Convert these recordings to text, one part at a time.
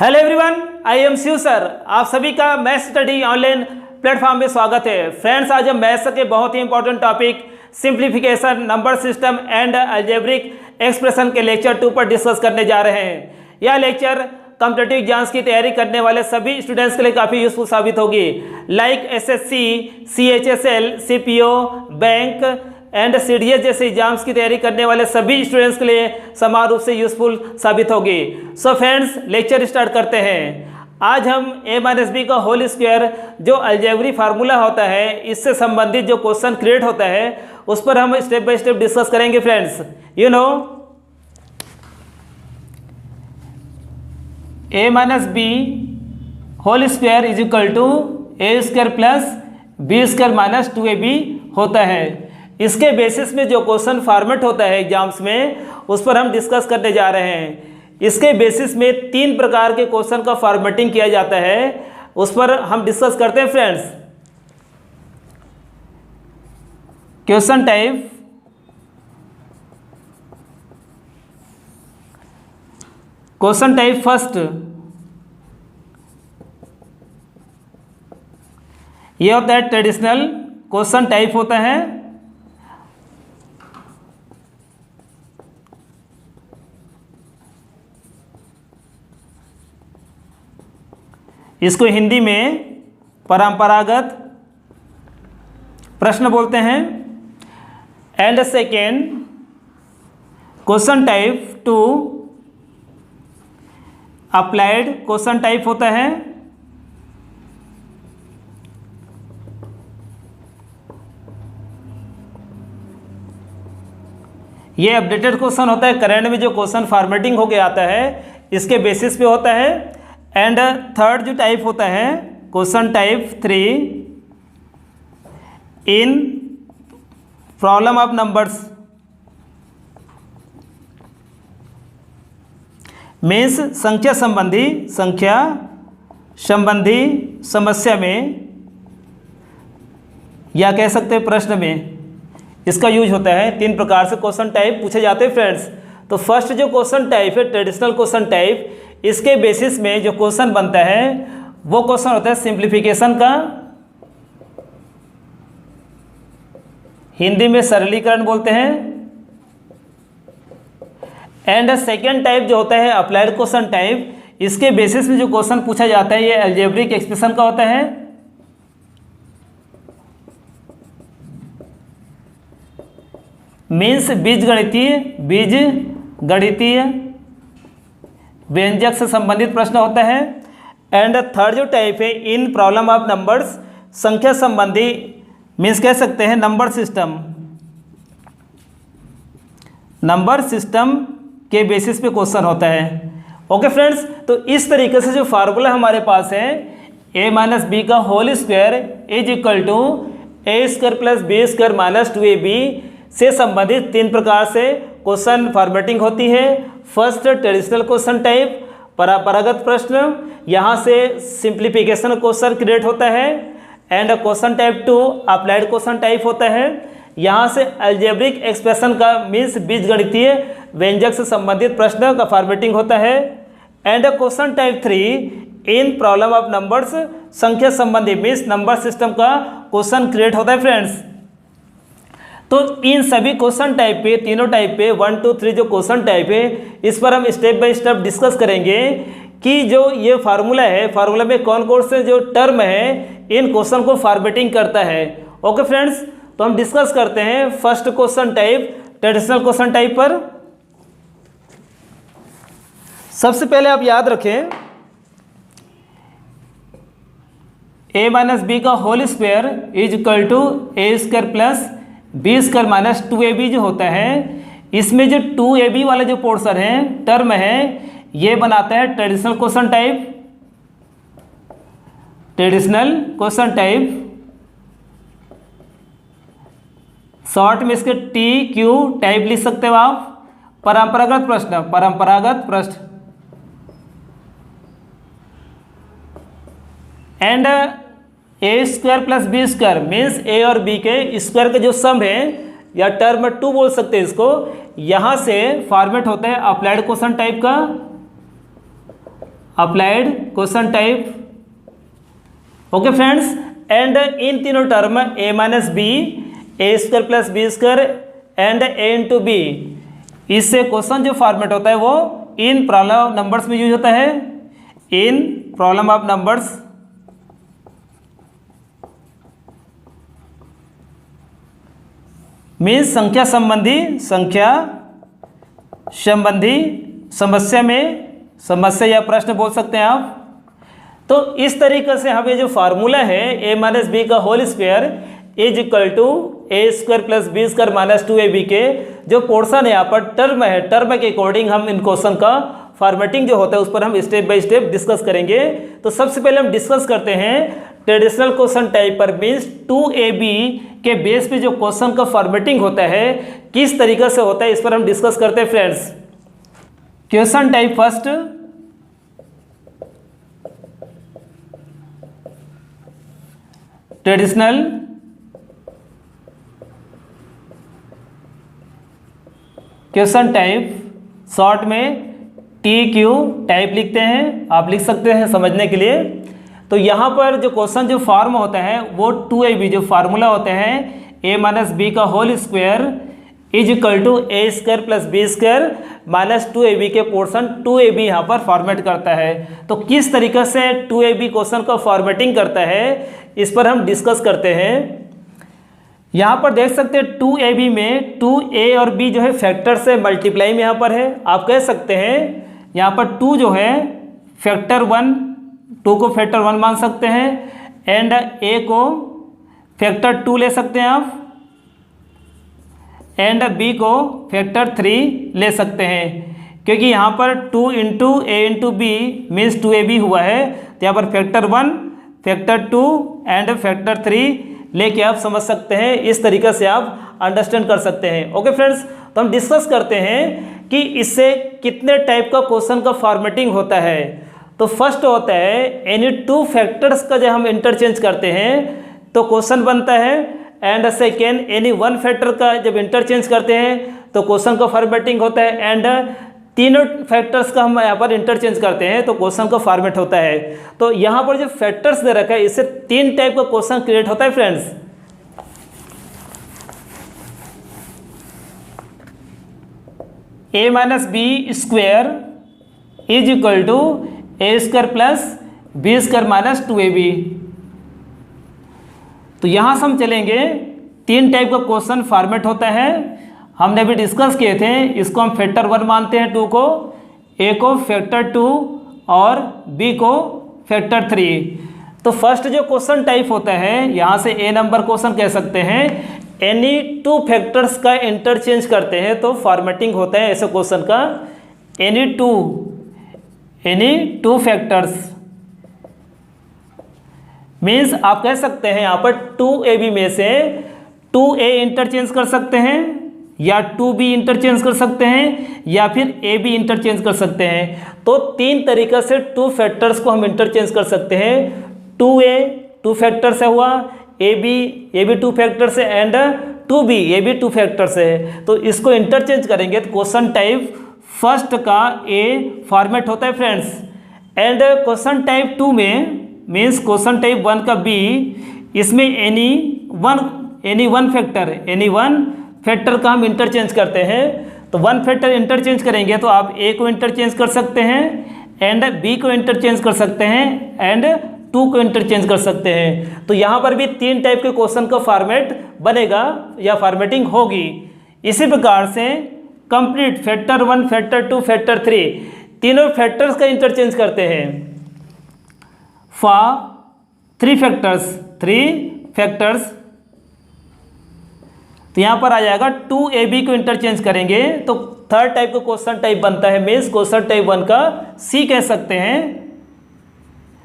Hello everyone, I am Shiv sir. आप सभी का मैथ स्टडी ऑनलाइन प्लेटफॉर्म में स्वागत है। फ्रेंड्स, आज हम मैथ्स के बहुत ही important topic simplification, number system and algebraic expression के लेक्चर 2 पर डिस्कस करने जा रहे हैं। यह लेक्चर कॉम्पिटिटिव एग्जाम्स की तैयारी करने वाले सभी स्टूडेंट्स के लिए काफ़ी यूजफुल साबित होगी। Like SSC, CHSL, CPO, bank and CDS जैसे एग्जाम्स की तैयारी करने वाले सभी स्टूडेंट्स के लिए समान रूप से यूजफुल साबित होगी। सो फ्रेंड्स, लेक्चर स्टार्ट करते हैं। आज हम a-b का होल स्क्वायर जो अलजेब्रिक फार्मूला होता है, इससे संबंधित जो क्वेश्चन क्रिएट होता है उस पर हम स्टेप बाय स्टेप डिस्कस करेंगे। Friends, you know a-b whole square is equal to a square plus b square minus 2ab होता है। इसके बेसिस में जो क्वेश्चन फॉर्मेट होता है एग्जाम्स में, उस पर हम डिस्कस करने जा रहे हैं। इसके बेसिस में 3 प्रकार के क्वेश्चन का फॉर्मेटिंग किया जाता है, उस पर हम डिस्कस करते हैं। Friends, question type, question type first, ये होता है ट्रेडिशनल क्वेश्चन टाइप होता है। इसको हिंदी में परंपरागत प्रश्न बोलते हैं। And second question type 2 applied question type होता है। ये अपडेटेड क्वेश्चन होता है, करंट में जो क्वेश्चन फॉर्मेटिंग होके आता है इसके बेसिस पे होता है। एंड थर्ड जो टाइप होता है question type 3 in problem of numbers, means संख्या संबंधी समस्या में, या कह सकते हैं प्रश्न में, इसका यूज होता है। 3 प्रकार से क्वेश्चन टाइप पूछे जाते हैं। फ्रेंड्स, तो फर्स्ट जो क्वेश्चन टाइप है ट्रेडिशनल क्वेश्चन टाइप, इसके बेसिस में जो क्वेश्चन बनता है वो क्वेश्चन होता है सिंप्लीफिकेशन का, हिंदी में सरलीकरण बोलते हैं। एंड सेकेंड टाइप जो होता है अप्लाइड क्वेश्चन टाइप, इसके बेसिस में जो क्वेश्चन पूछा जाता है ये अलजेब्रिक एक्सप्रेशन का होता है। मीन्स बीजगणितीय व्यंजक से संबंधित प्रश्न होता है। एंड थर्ड जो टाइप है इन प्रॉब्लम ऑफ नंबर्स, संख्या संबंधी, मीन्स कह सकते हैं नंबर सिस्टम के बेसिस पे क्वेश्चन होता है। ओके फ्रेंड्स, तो इस तरीके से जो फार्मूला हमारे पास है a-b का whole square is equal to a square plus b square minus 2ab से संबंधित 3 प्रकार से क्वेश्चन फॉर्मेटिंग होती है। फर्स्ट ट्रेडिशनल क्वेश्चन टाइप, परंपरागत प्रश्न, यहाँ से सिंप्लीफिकेशन क्वेश्चन क्रिएट होता है। And question type 2 applied question type होता है, यहाँ से अलजेब्रिक एक्सप्रेशन का मीन्स बीजगणितीय व्यंजक से संबंधित प्रश्न का फॉर्मेटिंग होता है। And question type 3 in problem of numbers, संख्या संबंधी मीन्स नंबर सिस्टम का क्वेश्चन क्रिएट होता है। फ्रेंड्स, तो इन सभी क्वेश्चन टाइप पे, तीनों टाइप पे 1 2 3 जो क्वेश्चन टाइप है, इस पर हम स्टेप बाय स्टेप डिस्कस करेंगे कि जो ये फार्मूला है, फार्मूला में कौन कौन से जो टर्म है इन क्वेश्चन को फॉर्मेटिंग करता है। ओके फ्रेंड्स, तो हम डिस्कस करते हैं first question type traditional question type पर। सबसे पहले आप याद रखें a-b का whole square is equal to a square plus b square minus 2ab जो होता है, इसमें जो 2ab वाला जो पोर्शन है, टर्म है, ये बनाता है ट्रेडिशनल क्वेश्चन टाइप। शॉर्ट में इसके TQ टाइप लिख सकते हो आप। परंपरागत प्रश्न and a square plus b square means a और b के स्क्वायर के जो सम है, या टर्म 2 बोल सकते हैं इसको, यहाँ से फॉर्मेट होता है अप्लाइड क्वेश्चन टाइप का। Applied question type. Okay friends, and इन तीनों term a minus B, A square plus B square and a into B, इससे क्वेश्चन जो फॉर्मेट होता है वो इन प्रॉब्लम ऑफ नंबर्स में यूज होता है। In problem of numbers means संख्या संबंधी समस्या में, समस्या या प्रश्न बोल सकते हैं आप। तो इस तरीके से हमें जो फार्मूला है a माइनस बी का whole square is equal to A square plus B square minus 2ab के जो पोर्शन यहाँ पर टर्म है, टर्म के अकॉर्डिंग हम इन क्वेश्चन का फॉर्मेटिंग जो होता है उस पर हम स्टेप बाय स्टेप डिस्कस करेंगे। तो सबसे पहले हम डिस्कस करते हैं ट्रेडिशनल क्वेश्चन टाइप पर, मीन्स 2ab के बेस पे जो क्वेश्चन का फॉर्मेटिंग होता है किस तरीके से होता है, इस पर हम डिस्कस करते हैं friends. Question type first, traditional question type, short में TQ टाइप लिखते हैं, आप लिख सकते हैं समझने के लिए। तो यहाँ पर जो क्वेश्चन जो फॉर्म होता है वो 2ab जो फार्मूला होते हैं a माइनस बी का whole square is equal to A square plus B square minus 2ab के पोर्शन 2ab यहाँ पर फॉर्मेट करता है। तो किस तरीके से 2ab क्वेश्चन का फॉर्मेटिंग करता है इस पर हम डिस्कस करते हैं। यहाँ पर देख सकते हैं 2ab में 2a और b जो है फैक्टर से मल्टीप्लाई में यहाँ पर है। आप कह सकते हैं यहाँ पर 2 जो है फैक्टर 1, 2 को फैक्टर 1 मान सकते हैं एंड a को फैक्टर 2 ले सकते हैं आप एंड b को फैक्टर 3 ले सकते हैं, क्योंकि यहाँ पर 2 इंटू ए इंटू बी मीन्स 2ab हुआ है। तो यहाँ पर फैक्टर 1, फैक्टर 2 एंड फैक्टर 3 लेके आप समझ सकते हैं। इस तरीके से आप अंडरस्टैंड कर सकते हैं। ओके फ्रेंड्स, तो हम डिस्कस करते हैं कि इससे कितने टाइप का क्वेश्चन का फॉर्मेटिंग होता है। तो फर्स्ट होता है एनी 2 फैक्टर्स का जब हम इंटरचेंज करते हैं तो क्वेश्चन बनता है, एंड सेकेंड एनी 1 फैक्टर का जब इंटरचेंज करते हैं तो क्वेश्चन का फॉर्मेटिंग होता है, एंड तीनों फैक्टर्स का हम यहाँ पर इंटरचेंज करते हैं तो क्वेश्चन का फॉर्मेट होता है। तो यहाँ पर जो फैक्टर्स दे रखा है इससे 3 टाइप का क्वेश्चन क्रिएट होता है friends. a minus B square is equal to A square plus B square minus 2ab। तो यहाँ से हम चलेंगे 3 टाइप का क्वेश्चन फॉर्मेट होता है, हमने भी डिस्कस किए थे। इसको हम फैक्टर 1 मानते हैं 2 को, a को फैक्टर 2 और b को फैक्टर 3। तो फर्स्ट जो क्वेश्चन टाइप होता है यहाँ से a नंबर क्वेश्चन कह सकते हैं, एनी 2 फैक्टर्स का इंटरचेंज करते हैं तो फॉर्मेटिंग होता है ऐसे क्वेश्चन का। एनी टू फैक्टर्स मीन्स आप कह सकते हैं यहाँ पर 2ab में से 2a इंटरचेंज कर सकते हैं या 2b इंटरचेंज कर सकते हैं या फिर ab इंटरचेंज कर सकते हैं। तो 3 तरीक़े से 2 फैक्टर्स को हम इंटरचेंज कर सकते हैं। 2a 2 फैक्टर से हुआ, ab 2 फैक्टर से एंड 2b ये भी 2 फैक्टर से है। तो इसको इंटरचेंज करेंगे तो क्वेश्चन टाइप फर्स्ट का a फॉर्मेट होता है फ्रेंड्स, एंड क्वेश्चन टाइप 2 में मीन्स क्वेश्चन टाइप 1 का b, इसमें एनी वन फैक्टर का हम इंटरचेंज करते हैं। तो 1 फैक्टर इंटरचेंज करेंगे तो आप a को इंटरचेंज कर सकते हैं एंड b को इंटरचेंज कर सकते हैं एंड 2 को इंटरचेंज कर सकते हैं। तो यहाँ पर भी 3 टाइप के क्वेश्चन का फॉर्मेट बनेगा या फॉर्मेटिंग होगी। इसी प्रकार से कंप्लीट फैक्टर 1, फैक्टर 2, फैक्टर 3 तीनों फैक्टर्स का इंटरचेंज करते हैं। फॉर 3 फैक्टर्स तो यहाँ पर आ जाएगा 2ab को इंटरचेंज करेंगे तो थर्ड टाइप का क्वेश्चन टाइप बनता है, मीन्स क्वेश्चन टाइप 1 का C कह सकते हैं।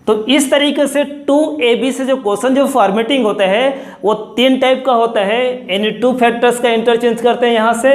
तो इस तरीके से 2ab से जो क्वेश्चन जो फॉर्मेटिंग होता है वो 3 टाइप का होता है। एनी 2 फैक्टर्स का इंटरचेंज करते हैं यहाँ से,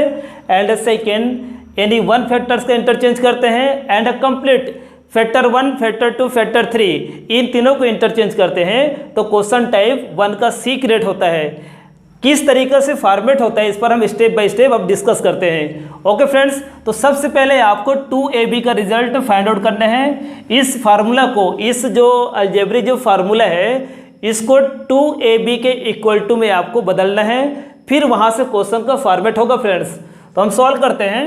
एंड सेकेंड एनी 1 फैक्टर्स का इंटरचेंज करते हैं, and complete factor 1, factor 2, factor 3 इन तीनों को इंटरचेंज करते हैं तो क्वेश्चन टाइप 1 का C क्रिएट होता है। किस तरीके से फॉर्मेट होता है इस पर हम स्टेप बाय स्टेप अब डिस्कस करते हैं। ओके फ्रेंड्स, तो सबसे पहले आपको 2ab का रिजल्ट फाइंड आउट करना है। इस फार्मूला को, इस जो अलजेब्रिक जो फार्मूला है इसको 2ab के इक्वल टू में आपको बदलना है, फिर वहां से क्वेश्चन का फॉर्मेट होगा फ्रेंड्स। तो हम सॉल्व करते हैं।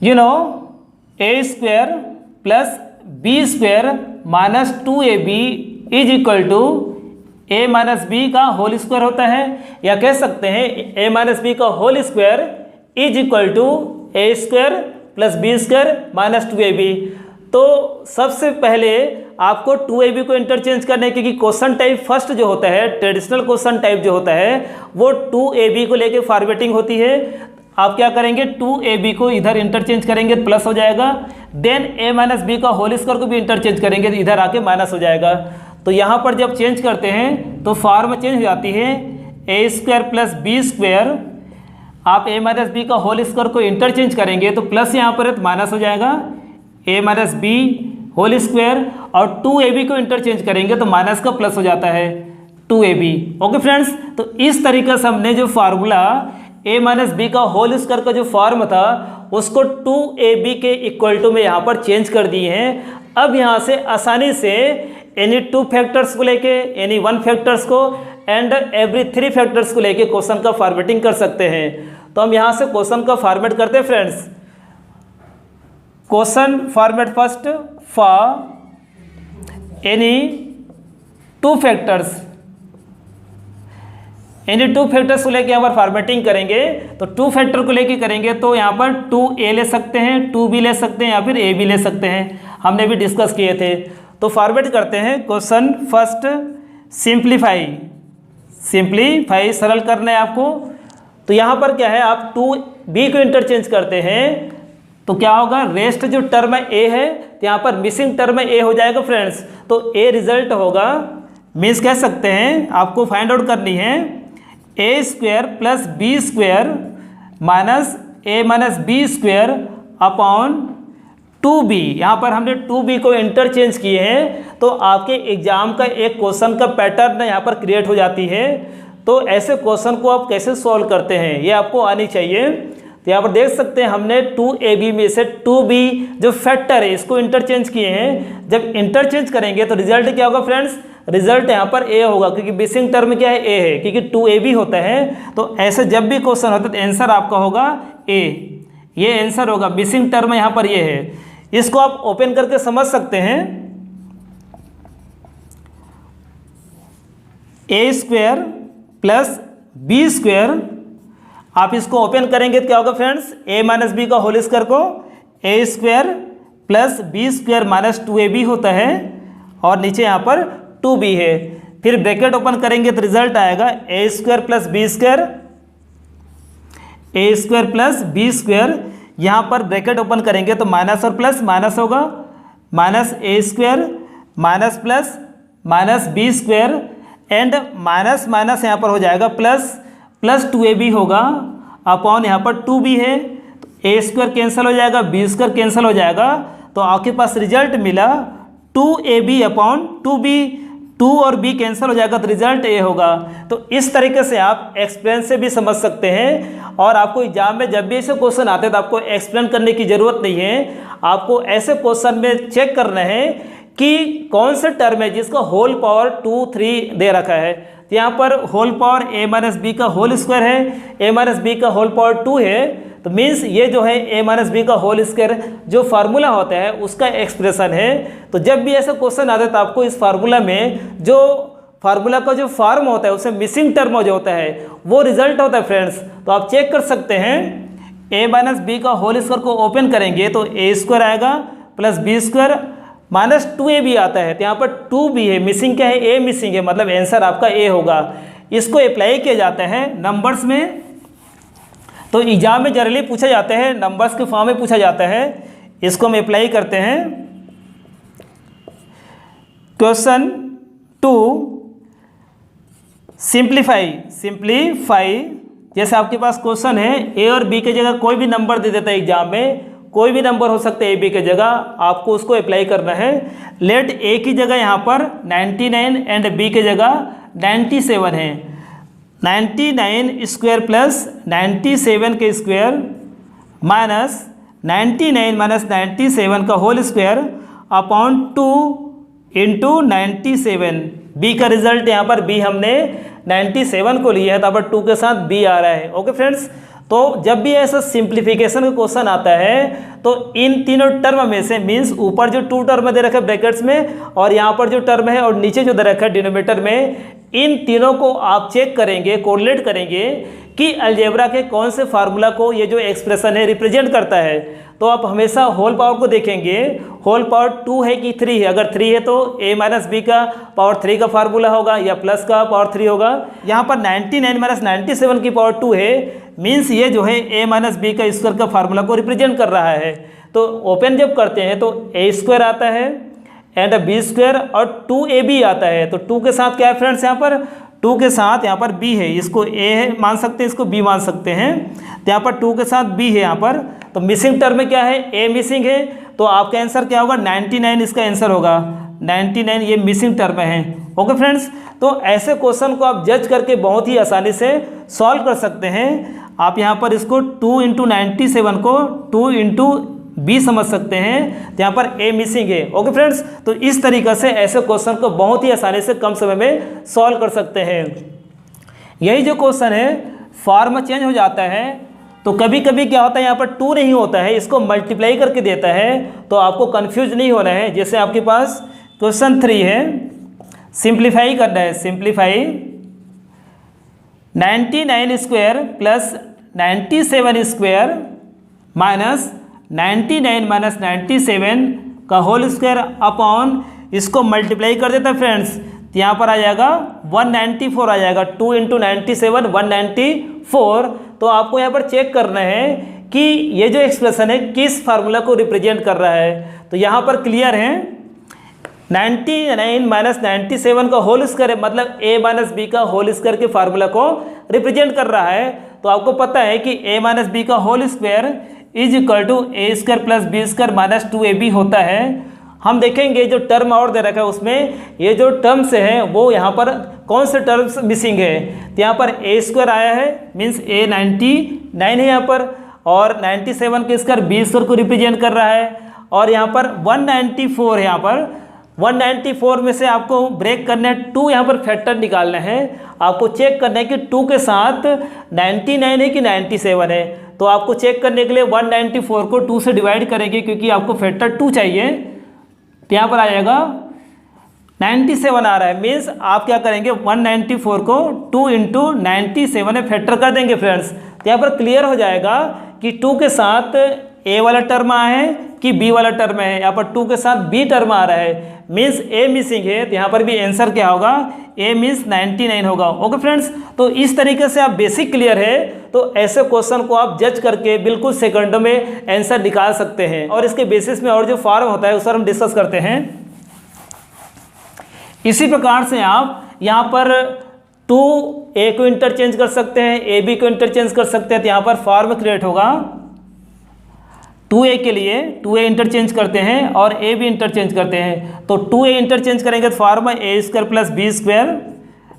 You know a square plus b square minus 2ab is equal to a minus B का होल स्क्वायर होता है, या कह सकते हैं a माइनस बी का whole square is equal to a square plus B square minus 2ab। तो सबसे पहले आपको 2ab को इंटरचेंज करने क्योंकि क्वेश्चन टाइप फर्स्ट जो होता है, ट्रेडिशनल क्वेश्चन टाइप जो होता है वो 2ab को लेके फॉर्मेटिंग होती है। आप क्या करेंगे, 2ab को इधर इंटरचेंज करेंगे तो प्लस हो जाएगा, देन a माइनस बी का होल स्क्वायर को भी इंटरचेंज करेंगे तो इधर आके माइनस हो जाएगा। तो यहाँ पर जब चेंज करते हैं तो फॉर्म चेंज हो जाती है a square plus B square. आप a माइनस बी का होल स्क्वायर को इंटरचेंज करेंगे तो प्लस यहाँ पर है तो माइनस हो जाएगा a minus B whole square, और 2ab को इंटरचेंज करेंगे तो माइनस का प्लस हो जाता है 2ab। ओके फ्रेंड्स, तो इस तरीके से हमने जो फार्मूला a माइनस बी का होल स्क्वायर का जो फॉर्म था उसको 2ab के इक्वल टू में यहाँ पर चेंज कर दिए हैं। अब यहाँ से आसानी से एनी 2 फैक्टर्स को लेके, एनी 1 फैक्टर्स को एंड एवरी 3 फैक्टर्स को लेके क्वेश्चन का फॉर्मेटिंग कर सकते हैं। तो हम यहाँ से क्वेश्चन का फॉर्मेट करते हैं friends. Question format first for any 2 factors, any 2 factors को लेके यहाँ पर फॉर्मेटिंग करेंगे। तो 2 फैक्टर को लेके करेंगे तो यहाँ पर 2a ले सकते हैं, 2b ले सकते हैं या फिर a भी ले सकते हैं, हमने भी डिस्कस किए थे। तो फॉर्मेट करते हैं। क्वेश्चन फर्स्ट सिंप्लीफाई, सिंप्लीफाई सरल करना है आपको। तो यहाँ पर क्या है, आप 2b को इंटरचेंज करते हैं तो क्या होगा, रेस्ट जो टर्म है a है तो यहाँ पर मिसिंग टर्म है a हो जाएगा फ्रेंड्स। तो a रिजल्ट होगा, मीन्स कह सकते हैं आपको फाइंड आउट करनी है a square plus B square minus a minus B square upon 2b। यहाँ पर हमने 2b को इंटरचेंज किए हैं तो आपके एग्जाम का एक क्वेश्चन का पैटर्न यहाँ पर क्रिएट हो जाती है। तो ऐसे क्वेश्चन को आप कैसे सॉल्व करते हैं ये आपको आनी चाहिए। तो यहाँ पर देख सकते हैं हमने 2ab में से 2b जो फैक्टर है इसको इंटरचेंज किए हैं। जब इंटरचेंज करेंगे तो रिजल्ट क्या होगा फ्रेंड्स, रिजल्ट यहाँ पर a होगा क्योंकि मिसिंग टर्म क्या है, a है, क्योंकि 2ab होता है। तो ऐसे जब भी क्वेश्चन होता है तो आंसर आपका होगा a, ये आंसर होगा। मिसिंग टर्म यहाँ पर ये है, इसको आप ओपन करके समझ सकते हैं। a square plus B square, आप इसको ओपन करेंगे तो क्या होगा फ्रेंड्स, a माइनस बी का होल स्क्वायर को a square plus B square minus 2ab होता है, और नीचे यहाँ पर 2b है। फिर ब्रैकेट ओपन करेंगे तो रिजल्ट आएगा a square plus B square, a square plus B square. यहाँ पर ब्रैकेट ओपन करेंगे तो माइनस और प्लस माइनस होगा, minus a square minus plus minus B square and minus minus यहाँ पर हो जाएगा प्लस, प्लस 2ab होगा अपॉन यहाँ पर 2b है तो a स्क्वायर कैंसिल हो जाएगा, b स्क्वायर कैंसिल हो जाएगा। तो आपके पास रिजल्ट मिला 2ab अपॉन 2b, 2 और b कैंसिल हो जाएगा तो रिजल्ट a होगा। तो इस तरीके से आप एक्सप्लेन से भी समझ सकते हैं, और आपको एग्जाम में जब भी ऐसे क्वेश्चन आते हैं तो आपको एक्सप्लेन करने की ज़रूरत नहीं है। आपको ऐसे क्वेश्चन में चेक करना है कि कौन से टर्म है जिसका होल पावर 2, 3 दे रखा है। तो यहाँ पर whole power a minus B का होल स्क्वायर है, a माइनस बी का होल पावर 2 है, तो मीन्स ये जो है a माइनस बी का होल स्क्वायर जो फार्मूला होता है उसका एक्सप्रेशन है। तो जब भी ऐसा क्वेश्चन आता है तो आपको इस फार्मूला में जो फार्मूला का जो फॉर्म होता है उसमें मिसिंग टर्म जो होता है वो रिजल्ट होता है फ्रेंड्स। तो आप चेक कर सकते हैं, a माइनस बी का होल स्क्वायर को ओपन करेंगे तो a स्क्वायर आएगा plus B square minus 2ab आता है, तो यहाँ पर 2b है, मिसिंग क्या है, a मिसिंग है, मतलब आंसर आपका a होगा। इसको अप्लाई किया जाता है नंबर्स में। तो एग्जाम में जनरली पूछा जाता है, नंबर्स के फॉर्म में पूछा जाता है। इसको हम अप्लाई करते हैं। क्वेश्चन 2 सिंप्लीफाई, सिंप्लीफाई जैसे आपके पास क्वेश्चन है a और b की जगह कोई भी नंबर दे देता है एग्जाम में, कोई भी नंबर हो सकते हैं ए बी की जगह, आपको उसको अप्लाई करना है। लेट ए की जगह यहाँ पर 99 एंड बी की जगह 97 है। 99 स्क्वायर प्लस 97 के स्क्वायर माइनस 99 माइनस 97 का whole square upon 2 into 97। B का रिजल्ट यहाँ पर बी हमने 97 को लिया है, तो यहाँ पर 2 के साथ बी आ रहा है। ओके फ्रेंड्स, तो जब भी ऐसा सिंप्लीफिकेशन का क्वेश्चन आता है तो इन तीनों टर्म में से मीन्स ऊपर जो 2 टर्म दे रखा है ब्रैकेट्स में और यहाँ पर जो टर्म है और नीचे जो दे रखा है डिनोमिनेटर में, इन तीनों को आप चेक करेंगे, कोरिलेट करेंगे कि अलजेब्रा के कौन से फार्मूला को ये जो एक्सप्रेशन है रिप्रेजेंट करता है। तो आप हमेशा होल पावर को देखेंगे, होल पावर 2 है कि 3 है। अगर 3 है तो a माइनस बी का पावर 3 का फार्मूला होगा या प्लस का पावर 3 होगा। यहाँ पर 99 माइनस 97 की पावर 2 है, मीन्स ये जो है a माइनस बी का स्क्वायर का फार्मूला को रिप्रेजेंट कर रहा है। तो ओपन जब करते हैं तो a स्क्वायर आता है एंड बी स्क्वायर और 2ab आता है। तो 2 के साथ क्या है फ्रेंड्स, यहाँ पर 2 के साथ यहाँ पर b है, इसको a है मान सकते हैं, इसको b मान सकते हैं। तो यहाँ पर 2 के साथ b है यहाँ पर, तो मिसिंग टर्म में क्या है, a मिसिंग है। तो आपका आंसर क्या होगा, 99 इसका आंसर होगा। 99 ये मिसिंग टर्म है। ओके फ्रेंड्स, तो ऐसे क्वेश्चन को आप जज करके बहुत ही आसानी से सॉल्व कर सकते हैं। आप यहाँ पर इसको 2 इंटू 97 को 2 इंटू बी समझ सकते हैं, तो यहाँ पर ए मिसिंग है। ओके फ्रेंड्स, तो इस तरीक़े से ऐसे क्वेश्चन को बहुत ही आसानी से कम समय में सॉल्व कर सकते हैं। यही जो क्वेश्चन है फॉर्म चेंज हो जाता है, तो कभी कभी क्या होता है यहाँ पर 2 नहीं होता है, इसको मल्टीप्लाई करके देता है, तो आपको कंफ्यूज नहीं होना है। जैसे आपके पास क्वेश्चन 3 है, सिंप्लीफाई करना है, simplify 99 square plus 97 square minus 99 minus 97 का होल स्क्वायर अपॉन, इसको मल्टीप्लाई कर देता है फ्रेंड्स, तो यहाँ पर आ जाएगा 194 आ जाएगा। 2 इंटू 97 194। तो आपको यहाँ पर चेक करना है कि ये जो एक्सप्रेशन है किस फार्मूला को रिप्रेजेंट कर रहा है। तो यहाँ पर क्लियर है, 99 माइनस 97 का होल स्क्वायर है, मतलब a माइनस बी का होल स्क्वायर के फार्मूला को रिप्रेजेंट कर रहा है। तो आपको पता है कि a माइनस बी का whole square is equal to A square plus B square minus 2ab होता है। हम देखेंगे जो टर्म और दे रखा है उसमें ये जो टर्म्स है वो यहाँ पर कौन से टर्म्स मिसिंग है। तो यहाँ पर ए स्क्वायर आया है, मीन्स a 99 है यहाँ पर, और 97 के स्क्वायर बी स्क्वायर को रिप्रेजेंट कर रहा है, और यहाँ पर 194 है। यहाँ पर 194 में से आपको ब्रेक करना है, 2 यहाँ पर फैक्टर निकालना है। आपको चेक करना है कि 2 के साथ 99 है कि 97 है। तो आपको चेक करने के लिए 194 को 2 से डिवाइड करेंगे, क्योंकि आपको फैक्टर 2 चाहिए। तो यहाँ पर आ जाएगा 97 आ रहा है, मीन्स आप क्या करेंगे 194 को 2 इंटू 97 में फैक्टर कर देंगे फ्रेंड्स। तो यहाँ पर क्लियर हो जाएगा कि 2 के साथ a वाला टर्म आया है कि b वाला टर्म है। यहाँ पर 2 के साथ b टर्म आ रहा है, मीन्स a मिसिंग है। तो यहाँ पर भी आंसर क्या होगा, a मीन्स 99 होगा। ओके फ्रेंड्स, तो इस तरीके से आप बेसिक क्लियर है, तो ऐसे क्वेश्चन को आप जज करके बिल्कुल सेकंडों में आंसर निकाल सकते हैं। और इसके बेसिस में और जो फॉर्म होता है उस पर हम डिस्कस करते हैं। इसी प्रकार से आप यहाँ पर 2a को इंटरचेंज कर सकते हैं, ab को इंटरचेंज कर सकते हैं। तो यहाँ पर फॉर्म क्रिएट होगा 2a के लिए 2a इंटरचेंज करते हैं और a भी इंटरचेंज करते हैं। तो 2a इंटरचेंज करेंगे तो form a square plus B square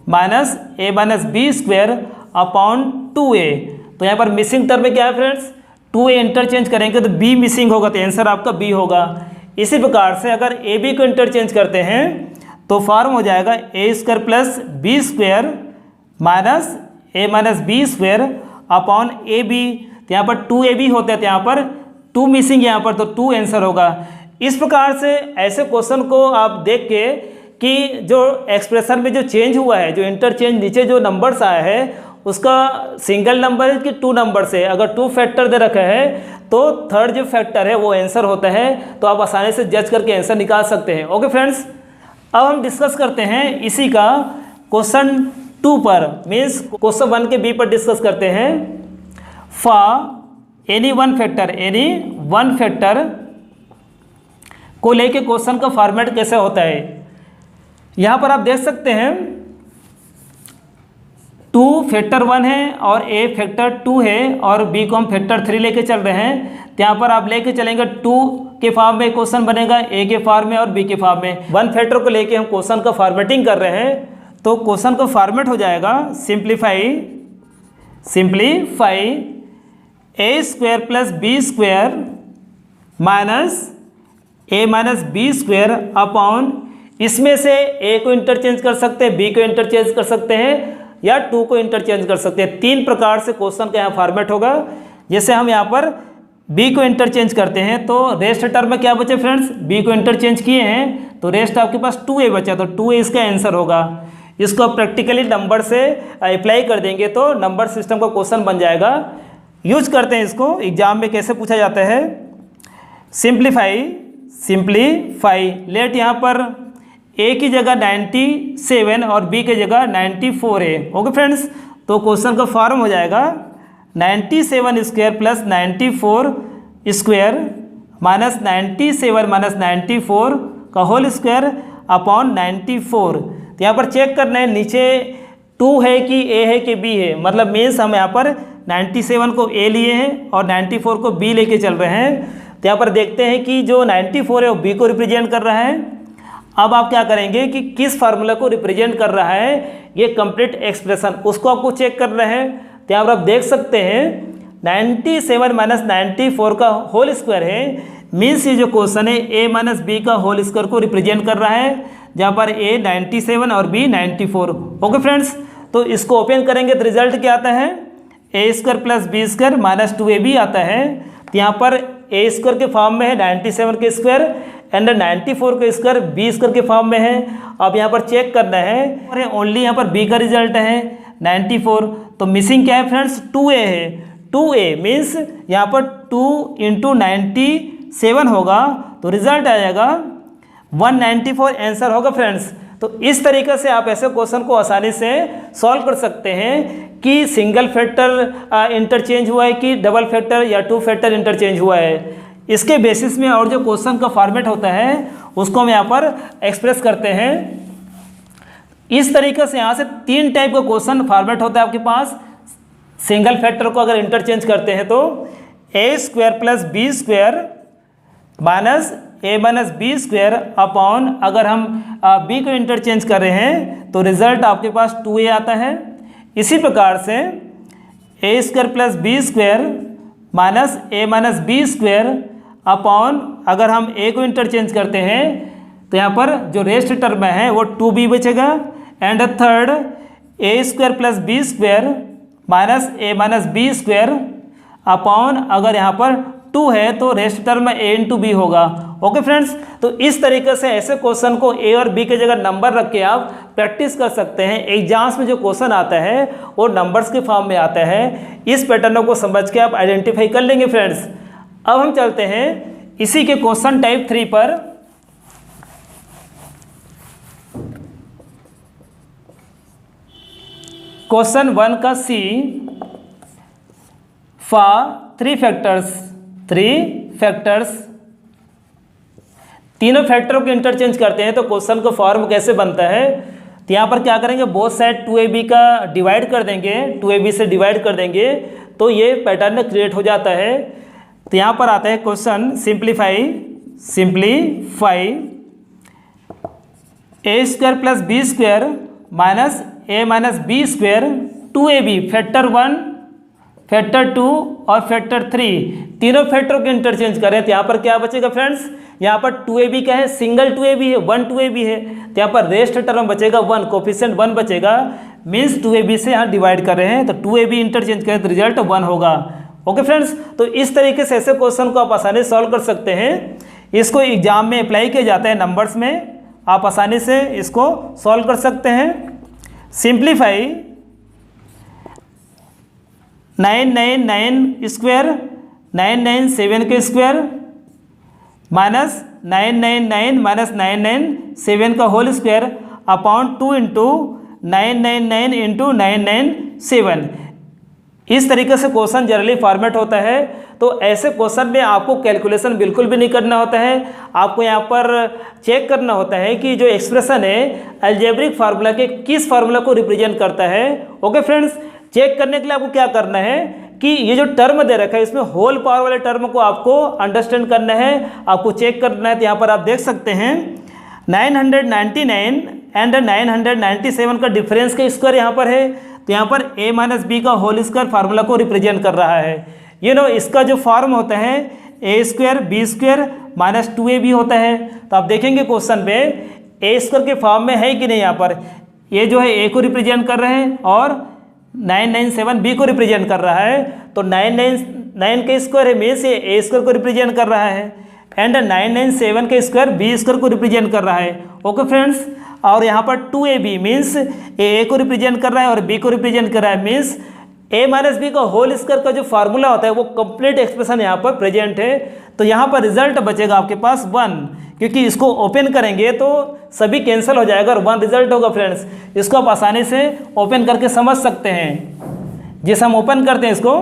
minus a minus B square upon 2a। तो यहाँ पर मिसिंग टर्म में क्या है फ्रेंड्स, 2a इंटरचेंज करेंगे तो b मिसिंग होगा, तो आंसर आपका b होगा। इसी प्रकार से अगर ab को इंटरचेंज करते हैं तो फॉर्म हो जाएगा a square plus B square minus a minus B square upon ab। तो यहाँ पर 2ab होता है, तो यहाँ पर 2 मिसिंग यहाँ पर, तो 2 आंसर होगा। इस प्रकार से ऐसे क्वेश्चन को आप देख के कि जो एक्सप्रेशन में जो चेंज हुआ है, जो इंटरचेंज नीचे जो नंबर्स आया है उसका सिंगल नंबर है कि 2 नंबर से, अगर 2 फैक्टर दे रखा है तो थर्ड जो फैक्टर है वो आंसर होता है। तो आप आसानी से जज करके आंसर निकाल सकते हैं। ओके फ्रेंड्स, अब हम डिस्कस करते हैं इसी का क्वेश्चन 2 पर, मीन्स क्वेश्चन 1 के बी पर डिस्कस करते हैं। एनी वन फैक्टर को लेके क्वेश्चन का फॉर्मेट कैसे होता है। यहाँ पर आप देख सकते हैं 2 फैक्टर 1 है और a फैक्टर 2 है और b को हम फैक्टर 3 लेके चल रहे हैं। तो यहाँ पर आप लेके चलेंगे 2 के फॉर्म में क्वेश्चन बनेगा, a के फॉर्म में और b के फॉर्म में। 1 फैक्टर को लेके हम क्वेश्चन का फॉर्मेटिंग कर रहे हैं, तो क्वेश्चन का फॉर्मेट हो जाएगा simplify a square plus B square minus a minus B square upon, इसमें से a को इंटरचेंज कर सकते हैं, b को इंटरचेंज कर सकते हैं या 2 को इंटरचेंज कर सकते हैं। 3 प्रकार से क्वेश्चन का यहाँ फॉर्मेट होगा। जैसे हम यहाँ पर b को इंटरचेंज करते हैं तो रेस्ट टर्म में क्या बचे फ्रेंड्स, b को इंटरचेंज किए हैं तो रेस्ट आपके पास 2a बचा, तो 2a इसका आंसर होगा। इसको आप प्रैक्टिकली नंबर से अप्लाई कर देंगे तो नंबर सिस्टम का क्वेश्चन बन जाएगा। यूज करते हैं इसको, एग्जाम में कैसे पूछा जाता है। सिंप्लीफाई लेट यहाँ पर a की जगह 97 और b की जगह 94 है। ओके फ्रेंड्स, तो क्वेश्चन का फॉर्म हो जाएगा 97 square plus 94 square minus 97 minus 94 का होल स्क्वायर अपॉन 94। तो यहाँ पर चेक करना है नीचे 2 है कि a है कि b है, मतलब मीन्स हम यहाँ पर 97 को a लिए हैं और 94 को b लेके चल रहे हैं। तो यहाँ पर देखते हैं कि जो 94 है वो b को रिप्रेजेंट कर रहा है। अब आप क्या करेंगे कि किस फार्मूला को रिप्रेजेंट कर रहा है ये कंप्लीट एक्सप्रेशन, उसको आपको चेक कर रहे हैं। तो यहाँ पर आप देख सकते हैं 97 माइनस 94 का होल स्क्वायर है, मीन्स ये जो क्वेश्चन है a माइनस बी का होल स्क्वायर को रिप्रेजेंट कर रहा है, जहाँ पर a 97 और b 94। ओके फ्रेंड्स, तो इसको ओपन करेंगे तो रिजल्ट क्या आता है, a square plus B square minus 2ab आता है। तो यहाँ पर a स्क्वायर के फॉर्म में है 97 के स्क्वायर एंड 94 के स्क्वायर b स्क्वायर के फॉर्म में है। अब यहाँ पर चेक करना है और ओनली यहाँ पर b का रिजल्ट है 94, तो मिसिंग क्या है फ्रेंड्स, 2a है। 2a मीन्स यहाँ पर 2 इंटू 97 होगा, तो रिजल्ट आ जाएगा 194 आंसर होगा फ्रेंड्स। तो इस तरीके से आप ऐसे क्वेश्चन को आसानी से सॉल्व कर सकते हैं कि सिंगल फैक्टर इंटरचेंज हुआ है कि डबल फैक्टर या 2 फैक्टर इंटरचेंज हुआ है। इसके बेसिस में और जो क्वेश्चन का फॉर्मेट होता है उसको हम यहाँ पर एक्सप्रेस करते हैं। इस तरीके से यहाँ से 3 टाइप का क्वेश्चन फॉर्मेट होता है आपके पास। सिंगल फैक्टर को अगर इंटरचेंज करते हैं तो a square plus B square minus a minus B square upon, अगर हम b को इंटरचेंज कर रहे हैं तो रिजल्ट आपके पास 2a आता है। इसी प्रकार से a square plus B square minus a minus B square upon, अगर हम a को इंटरचेंज करते हैं तो यहाँ पर जो रेस्ट टर्म है वो 2b बचेगा। And third a square plus B square minus a minus B square upon, अगर यहाँ पर 2 है तो rest term a into B होगा। ओके फ्रेंड्स, तो इस तरीके से ऐसे क्वेश्चन को a और b के जगह नंबर रख के आप प्रैक्टिस कर सकते हैं। एग्जाम्स में जो क्वेश्चन आता है वो नंबर्स के फॉर्म में आता है। इस पैटर्नों को समझ के आप आइडेंटिफाई कर लेंगे फ्रेंड्स। अब हम चलते हैं इसी के क्वेश्चन टाइप 3 पर। क्वेश्चन 1 का सी फॉर 3 फैक्टर्स, तीनों फैक्टरों को इंटरचेंज करते हैं तो क्वेश्चन का फॉर्म कैसे बनता है। तो यहाँ पर क्या करेंगे, बोथ साइड 2ab का डिवाइड कर देंगे, 2ab से डिवाइड कर देंगे तो ये पैटर्न क्रिएट हो जाता है। तो यहाँ पर आता है question simplify a square plus B square minus a minus B square 2ab factor 1 factor 2 और फैक्टर 3 तीनों फैक्टरों को इंटरचेंज करें तो यहाँ पर क्या बचेगा फ्रेंड्स, यहाँ पर 2ab का है, सिंगल 2ab है, 1 2ab है, तो यहाँ पर रेस्ट टर्म बचेगा 1, कोफिशिएंट 1 बचेगा, मीन्स 2ab से यहाँ डिवाइड कर रहे हैं तो 2ab इंटरचेंज करें तो रिजल्ट 1 होगा। ओके फ्रेंड्स, तो इस तरीके से ऐसे क्वेश्चन को आप आसानी से सॉल्व कर सकते हैं। इसको एग्जाम में अप्लाई किया जाता है नंबर्स में, आप आसानी से इसको सॉल्व कर सकते हैं। सिंप्लीफाई 999 स्क्वायर 997 के स्क्वायर माइनस 999 माइनस 997 का whole square upon 2 into 999 into 997। इस तरीके से क्वेश्चन जनरली फॉर्मेट होता है। तो ऐसे क्वेश्चन में आपको कैलकुलेशन बिल्कुल भी नहीं करना होता है, आपको यहाँ पर चेक करना होता है कि जो एक्सप्रेशन है अलजेब्रिक फार्मूला के किस फार्मूला को रिप्रेजेंट करता है। ओके फ्रेंड्स, चेक करने के लिए आपको क्या करना है कि ये जो टर्म दे रखा है इसमें होल पावर वाले टर्म को आपको अंडरस्टैंड करना है, आपको चेक करना है। तो यहाँ पर आप देख सकते हैं 999 एंड 997 का डिफरेंस का स्क्वायर यहाँ पर है। तो यहाँ पर a माइनस बी का होल स्क्वायर फार्मूला को रिप्रेजेंट कर रहा है। इसका जो फॉर्म होता है ए square B square minus 2ab होता है। तो आप देखेंगे क्वेश्चन पे ए स्क्वायर के फॉर्म में है कि नहीं, यहाँ पर ये जो है ए को रिप्रेजेंट कर रहे हैं और 997 बी को रिप्रेजेंट कर रहा है। तो 999 के स्क्वायर है मीन्स ये ए स्क्वायर को रिप्रेजेंट कर रहा है एंड 997 के स्क्वायर बी स्क्वायर को रिप्रेजेंट कर रहा है। ओके फ्रेंड्स, और यहाँ पर 2ab मीन्स ए को रिप्रेजेंट कर रहा है और बी को रिप्रेजेंट कर रहा है, मीन्स a माइनस बी का होल स्क्वायर का जो फार्मूला होता है वो कंप्लीट एक्सप्रेशन यहाँ पर प्रेजेंट है। तो यहाँ पर रिजल्ट बचेगा आपके पास 1, क्योंकि इसको ओपन करेंगे तो सभी कैंसिल हो जाएगा और 1 रिजल्ट होगा। फ्रेंड्स, इसको आप आसानी से ओपन करके समझ सकते हैं। जैसे हम ओपन करते हैं इसको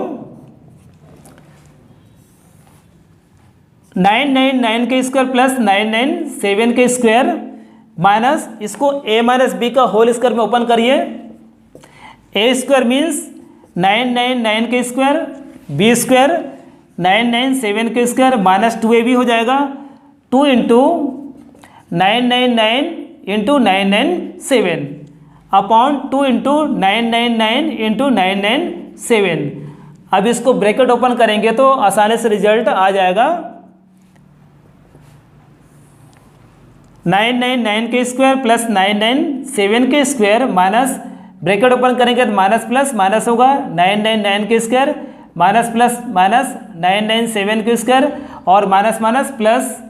999 के स्क्वायर प्लस 997 के स्क्वायर माइनस इसको a माइनस बी का होल स्क्वायर में ओपन करिए। ए स्क्वायर मीन्स 999 के स्क्वायर बी स्क्वायर 997 के स्क्वायर माइनस 2ab हो जाएगा। 2 into 999 into 997 upon 2 into 999 into 997। अब इसको ब्रैकेट ओपन करेंगे तो आसानी से रिजल्ट आ जाएगा 999 के स्क्वायर प्लस 997 के स्क्वायर माइनस ब्रैकेट ओपन करेंगे तो माइनस प्लस माइनस होगा 999 के स्क्वायर माइनस प्लस माइनस 997 के स्क्वायर और minus minus plus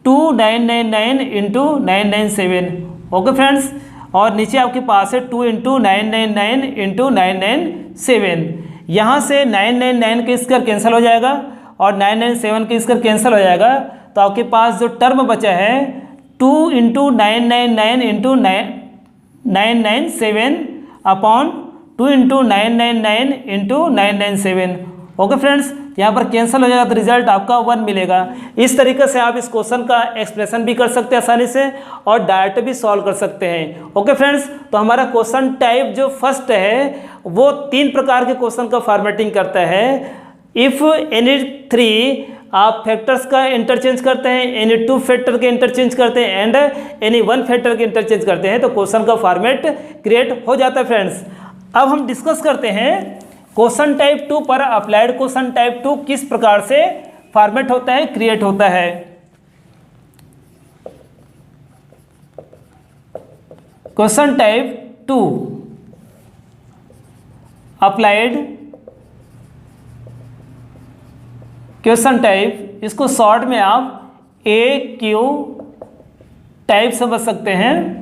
2999 into 997। Okay friends, और नीचे आपके पास है 2 इंटू 999 इंटू 997। यहाँ से 999 के स्क्वायर कैंसिल हो जाएगा और 997 के स्क्वायर कैंसिल हो जाएगा। तो आपके पास जो टर्म बचा है 2 into 999 into 997 upon 2 into 999 into 997। Okay friends, यहाँ पर कैंसिल हो जाएगा तो रिजल्ट आपका 1 मिलेगा। इस तरीके से आप इस क्वेश्चन का एक्सप्रेशन भी कर सकते हैं आसानी से और डायरेक्ट भी सॉल्व कर सकते हैं। ओके फ्रेंड्स, तो हमारा क्वेश्चन टाइप जो फर्स्ट है वो 3 प्रकार के क्वेश्चन का फॉर्मेटिंग करता है। इफ़ एनी 3 आप फैक्टर्स का इंटरचेंज करते हैं, एनी 2 फैक्टर के इंटरचेंज करते हैं एंड एनी 1 फैक्टर के इंटरचेंज करते हैं तो क्वेश्चन का फॉर्मेट क्रिएट हो जाता है। फ्रेंड्स, अब हम डिस्कस करते हैं क्वेश्चन टाइप 2 पर अप्लाइड क्वेश्चन टाइप 2 किस प्रकार से फॉर्मेट होता है, क्रिएट होता है। Question type 2 applied question type, इसको शॉर्ट में आप AQ टाइप समझ सकते हैं।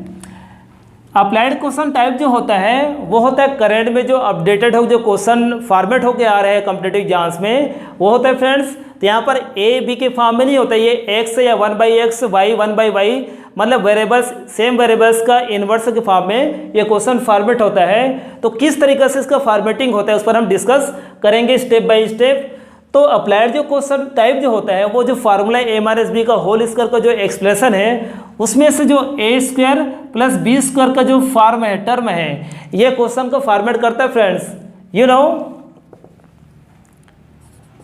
अप्लाइड क्वेश्चन टाइप जो होता है वो होता है करंट में जो अपडेटेड हो, जो क्वेश्चन फॉर्मेट होके आ रहे हैं कॉम्पिटिटिव एग्जाम्स में, वो होता है फ्रेंड्स। तो यहाँ पर A B के फॉर्म में नहीं होता, ये x या 1/x y 1/y मतलब वेरिएबल्स सेम वेरिएबल्स का इन्वर्स के फॉर्म में ये क्वेश्चन फॉर्मेट होता है। तो किस तरीके से इसका फॉर्मेटिंग होता है उस पर हम डिस्कस करेंगे स्टेप बाय स्टेप। तो अप्लाइड जो क्वेश्चन टाइप जो होता है वो जो फार्मूला a माइनस बी का होल स्क्वायर का जो एक्सप्रेशन है उसमें से जो a square plus B square का जो फॉर्म है, टर्म है, ये क्वेश्चन को फॉर्मेट करता है। Friends,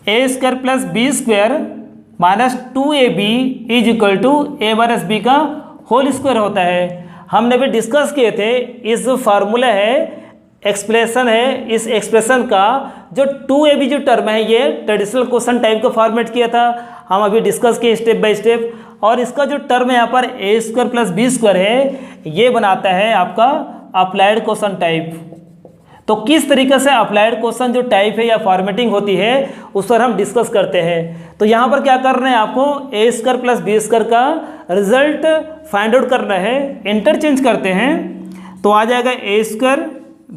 a square plus B square minus 2ab is equal to a minus B का होल स्क्वायर होता है। हमने भी डिस्कस किए थे, इस जो फार्मूला है एक्सप्रेशन है, इस एक्सप्रेशन का जो 2ab जो टर्म है ये ट्रेडिशनल क्वेश्चन टाइप का फॉर्मेट किया था, हम अभी डिस्कस किए स्टेप बाय स्टेप। और इसका जो टर्म है यहाँ पर a square plus B square है, ये बनाता है आपका अप्लाइड क्वेश्चन टाइप। तो किस तरीके से अप्लाइड क्वेश्चन जो टाइप है या फॉर्मेटिंग होती है उस पर हम डिस्कस करते हैं। तो यहाँ पर क्या कर रहे हैं, आपको a square plus B square का रिजल्ट फाइंड आउट करना है। इंटरचेंज करते हैं तो आ जाएगा a square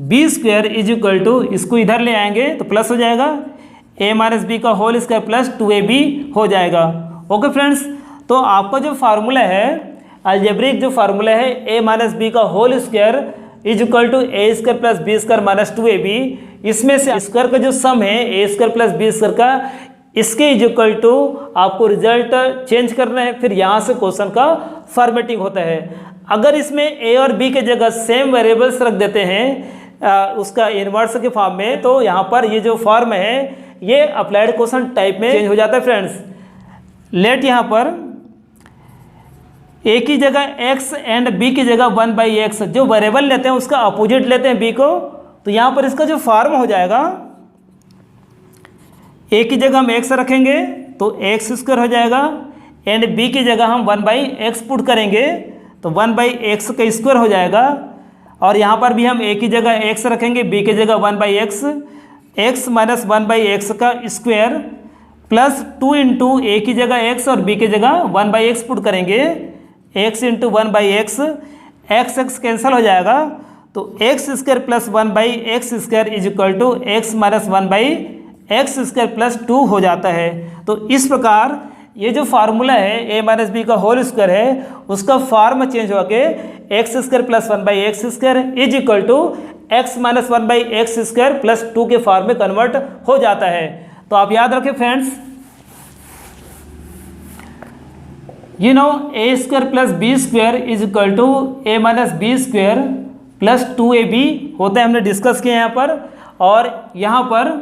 B square is equal to, इसको इधर ले आएंगे तो प्लस हो जाएगा a माइनस बी का होल स्क्वायर प्लस 2ab हो जाएगा। ओके फ्रेंड्स, तो आपका जो फार्मूला है अलजेब्रिक जो फार्मूला है a माइनस बी का whole square is equal to A square plus B square minus 2ab। इसमें से स्क्वायर का जो सम है ए स्क्वायर प्लस बी स्क्वायर का, इसके इज इक्वल टू आपको रिजल्ट चेंज करना है, फिर यहाँ से क्वेश्चन का फॉर्मेटिंग होता है। अगर इसमें ए और बी के जगह सेम वेरिएबल्स रख देते हैं उसका इन्वर्स के फॉर्म में, तो यहाँ पर ये जो फॉर्म है ये अप्लाइड क्वेश्चन टाइप में चेंज हो जाता है फ्रेंड्स। लेट यहाँ पर ए की जगह x एंड b की जगह 1/x, जो वेरिएबल लेते हैं उसका अपोजिट लेते हैं b को, तो यहाँ पर इसका जो फॉर्म हो जाएगा, a की जगह हम x रखेंगे तो x स्क्वायर हो जाएगा, एंड b की जगह हम 1/x पुट करेंगे तो 1/x का स्क्वायर हो जाएगा। और यहाँ पर भी हम a की जगह x रखेंगे, b की जगह 1/x, x माइनस 1/x का स्क्वायर प्लस 2 इंटू ए की जगह x और b की जगह 1/x पुट करेंगे, x into 1/x, x cancel हो जाएगा तो x square plus 1/x square is equal to x minus 1/x square plus 2 हो जाता है। तो इस प्रकार ये जो फार्मूला है a माइनस बी का होल स्क्वायर है, उसका फॉर्म चेंज होके x square plus 1/x square is equal to x minus 1/x square plus 2 के फॉर्म में कन्वर्ट हो जाता है। तो आप याद रखें friends, you know A square plus B square is equal to A minus B square plus 2ab होता है, हमने डिस्कस किया यहाँ पर। और यहाँ पर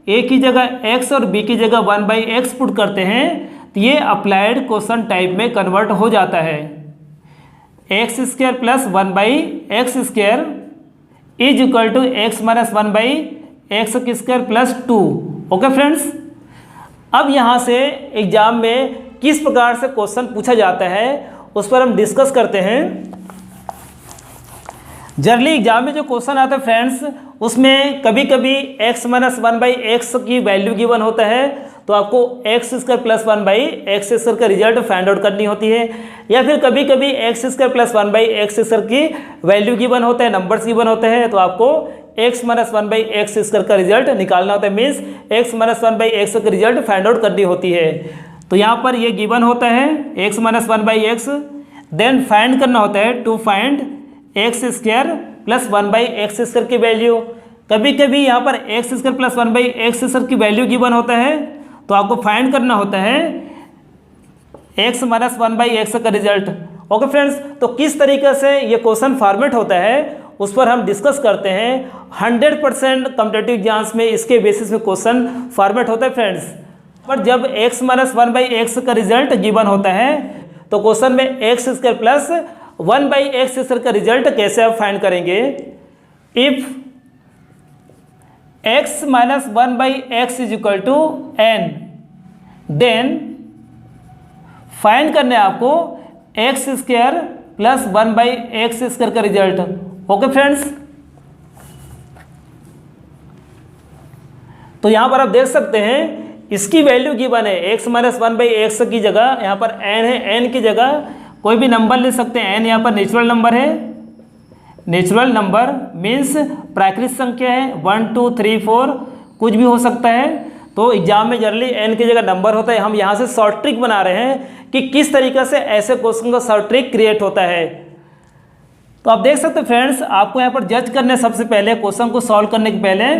a की जगह x और b की जगह 1/x पुट करते हैं तो ये अप्लाइड क्वेश्चन टाइप में कन्वर्ट हो जाता है। x square plus 1/x square is equal to x minus 1/x square plus 2। Okay friends, अब यहाँ से एग्जाम में किस प्रकार से क्वेश्चन पूछा जाता है उस पर हम डिस्कस करते हैं। जनरली एग्जाम में जो क्वेश्चन आता है फ्रेंड्स, उसमें कभी कभी x माइनस 1/x की वैल्यू गिवन होता है, तो आपको x square plus 1/x square का रिजल्ट फाइंड आउट करनी होती है। या फिर कभी कभी x square plus 1/x square की वैल्यू गिवन होता है, नंबर्स गिवन होते हैं, तो आपको x माइनस 1/x स्क्वायर का रिजल्ट निकालना होता है, मीन्स x माइनस 1/x का रिजल्ट फाइंड आउट करनी होती है। तो यहाँ पर ये गिवन होता है x minus 1/x, then find करना होता है to find x square plus 1/x square की वैल्यू। कभी कभी यहाँ पर x square plus 1/x square की वैल्यू गिवन होता है, तो आपको फाइंड करना होता है x माइनस 1/x का रिजल्ट। ओके फ्रेंड्स, तो किस तरीके से ये क्वेश्चन फॉर्मेट होता है उस पर हम डिस्कस करते हैं। 100% कॉम्पिटिटिव एग्जाम्स में इसके बेसिस में क्वेश्चन फॉर्मेट होता है फ्रेंड्स। पर जब x माइनस 1/x का रिजल्ट गिवन होता है तो क्वेश्चन में x square plus 1/x square का रिजल्ट कैसे आप फाइंड करेंगे। If x minus 1/x is equal to n, then find करने आपको x square plus 1/x square का रिजल्ट। ओके फ्रेंड्स, तो यहां पर आप देख सकते हैं इसकी वैल्यू गिवन है x माइनस 1/x की जगह यहाँ पर n है, n की जगह कोई भी नंबर ले सकते हैं। n यहाँ पर नेचुरल नंबर है, नेचुरल नंबर मीन्स प्राकृतिक संख्या है, 1 2 3 4 कुछ भी हो सकता है। तो एग्जाम में जनरली n की जगह नंबर होता है। हम यहाँ से शॉर्ट ट्रिक बना रहे हैं कि किस तरीके से ऐसे क्वेश्चन का शॉर्ट ट्रिक क्रिएट होता है। तो आप देख सकते हैं फ्रेंड्स, आपको यहाँ पर जज करने सबसे पहले क्वेश्चन को सॉल्व करने के पहले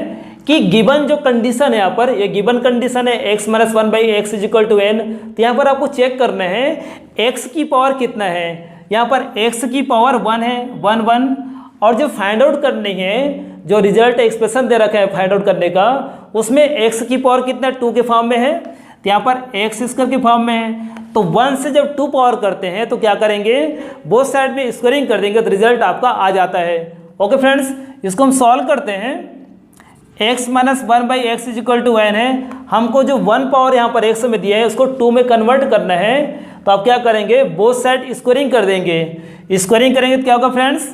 कि गिवन जो कंडीशन है, यहाँ पर ये गिवन कंडीशन है x minus 1/x is equal to n, तो यहाँ पर आपको चेक करना है x की पावर कितना है। यहाँ पर x की पावर 1 है, 1 1, और जो फाइंड आउट करनी है, जो रिजल्ट एक्सप्रेशन दे रखा है फाइंड आउट करने का, उसमें x की पावर कितना 2 के फॉर्म में है, तो यहाँ पर x स्क्वायर के फॉर्म में है। तो 1 से जब 2 पावर करते हैं तो क्या करेंगे, बोथ साइड में स्क्वायरिंग कर देंगे तो रिजल्ट आपका आ जाता है। ओके फ्रेंड्स, इसको हम सॉल्व करते हैं। x minus 1/x is equal to n है, हमको जो 1 पावर यहाँ पर x में दिया है उसको 2 में कन्वर्ट करना है, तो आप क्या करेंगे, बोथ साइड स्क्वायरिंग कर देंगे। स्क्वायरिंग करेंगे तो क्या होगा friends,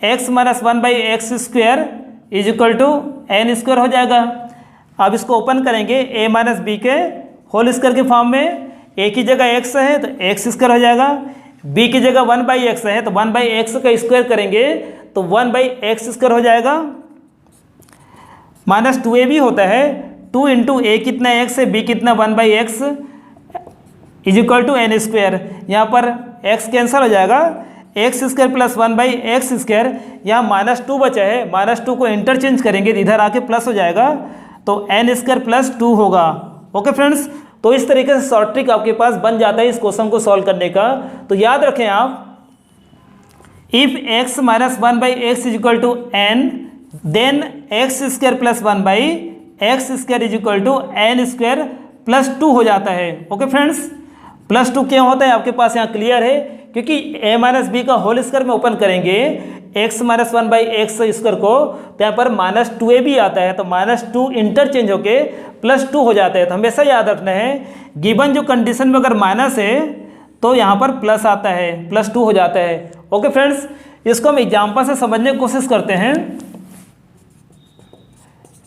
x minus 1/x square is equal to n square हो जाएगा। अब इसको ओपन करेंगे a माइनस बी के होल स्क्वायर के फॉर्म में, a की जगह x है तो x स्क्वायर हो जाएगा, b की जगह 1/x है तो 1/x का स्क्वायर करेंगे तो 1/x स्क्वायर हो जाएगा, माइनस 2ab होता है, 2 इंटू a कितना x है, b कितना 1/x is equal to n square. यहाँ पर x कैंसिल हो जाएगा, x square plus 1/x square, यहाँ -2 बचा है, -2 को इंटरचेंज करेंगे तो इधर आके प्लस हो जाएगा, तो n स्क्वायर प्लस 2 होगा। ओके फ्रेंड्स, तो इस तरीके से शॉर्ट ट्रिक आपके पास बन जाता है इस क्वेश्चन को सॉल्व करने का। तो याद रखें आप, if x minus 1/x is equal to n, then x square plus 1/x square is equal to n square plus 2 हो जाता है। ओके फ्रेंड्स, प्लस 2 क्यों होता है आपके पास यहाँ क्लियर है, क्योंकि a माइनस बी का होल स्क्वायर में ओपन करेंगे x माइनस 1/x स्क्वायर को, तो यहाँ पर -2a भी आता है, तो -2 इंटरचेंज होके +2 हो जाता है। तो हमेशा याद रखना है, गिवन जो कंडीशन में अगर माइनस है तो यहाँ पर प्लस आता है, +2 हो जाता है। ओके फ्रेंड्स, इसको हम एग्जाम्पल से समझने की कोशिश करते हैं।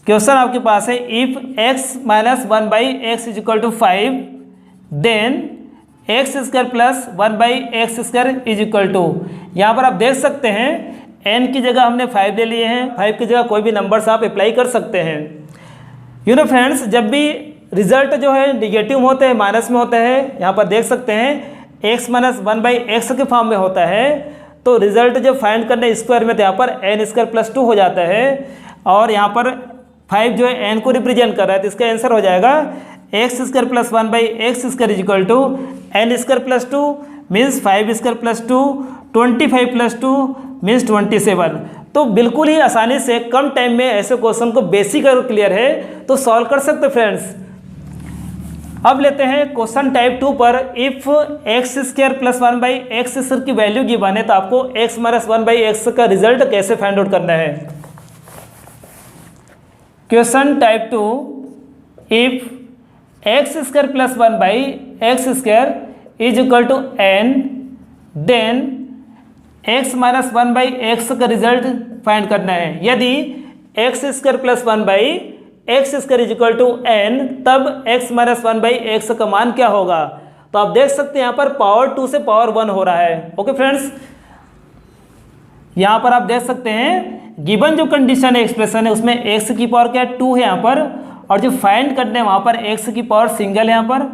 क्वेश्चन आपके पास है, if x minus 1/x is equal to 5, then x square plus 1/x square is equal to, यहाँ पर आप देख सकते हैं n की जगह हमने 5 ले लिए हैं, 5 की जगह कोई भी नंबर्स आप अप्लाई कर सकते हैं। यू नो फ्रेंड्स, जब भी रिजल्ट जो है निगेटिव होते हैं, माइनस में होता है, यहाँ पर देख सकते हैं x माइनस 1/x के फॉर्म में होता है, तो रिजल्ट जब फाइंड करने स्क्वायर में तो यहाँ पर n स्क्वायर प्लस 2 हो जाता है, और यहाँ पर 5 जो है n को रिप्रेजेंट कर रहा है, तो इसका आंसर हो जाएगा x square plus 1/x square is equal to n square plus 2 means 5 square plus 2, 25 plus 2 means 27। तो बिल्कुल ही आसानी से कम टाइम में ऐसे क्वेश्चन को बेसिक अगर क्लियर है तो सॉल्व कर सकते फ्रेंड्स। अब लेते हैं क्वेश्चन टाइप 2 पर, if x square plus 1/x square की वैल्यू गिवन है, तो आपको x माइनस 1/x का रिजल्ट कैसे फाइंड आउट करना है। Question type 2, if x square plus 1/x square is equal to n, then x minus 1/x का रिजल्ट फाइंड करना है। यदि x square plus 1/x square is equal to n, तब x minus 1/x का मान क्या होगा। तो आप देख सकते हैं यहाँ पर पावर 2 से पावर 1 हो रहा है। ओके फ्रेंड्स, यहाँ पर आप देख सकते हैं गिवन जो कंडीशन है, एक्सप्रेशन है, उसमें x की पावर क्या है, 2 है यहाँ पर, और जो फाइंड करने हैं वहाँ पर x की पावर सिंगल है यहाँ पर,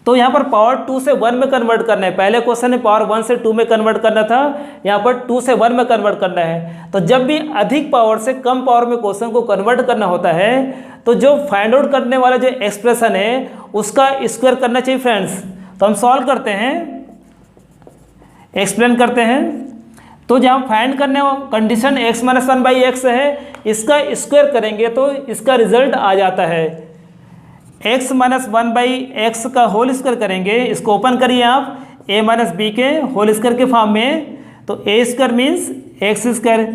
तो यहाँ पर पावर 2 से 1 में कन्वर्ट करना है। पहले क्वेश्चन में पावर 1 से 2 में कन्वर्ट करना था, यहाँ पर 2 से 1 में कन्वर्ट करना है। तो जब भी अधिक पावर से कम पावर में क्वेश्चन को कन्वर्ट करना होता है, तो जो फाइंड आउट करने वाला जो एक्सप्रेशन है उसका स्क्वायर करना चाहिए फ्रेंड्स। तो हम सॉल्व करते हैं, एक्सप्लेन करते हैं। तो जब हम फाइंड करने कंडीशन x माइनस 1/x है, इसका स्क्वायर करेंगे तो इसका रिजल्ट आ जाता है। x माइनस 1/x का होल स्क्वायर करेंगे, इसको ओपन करिए आप a माइनस बी के होल स्क्वायर के फॉर्म में, तो a square means x square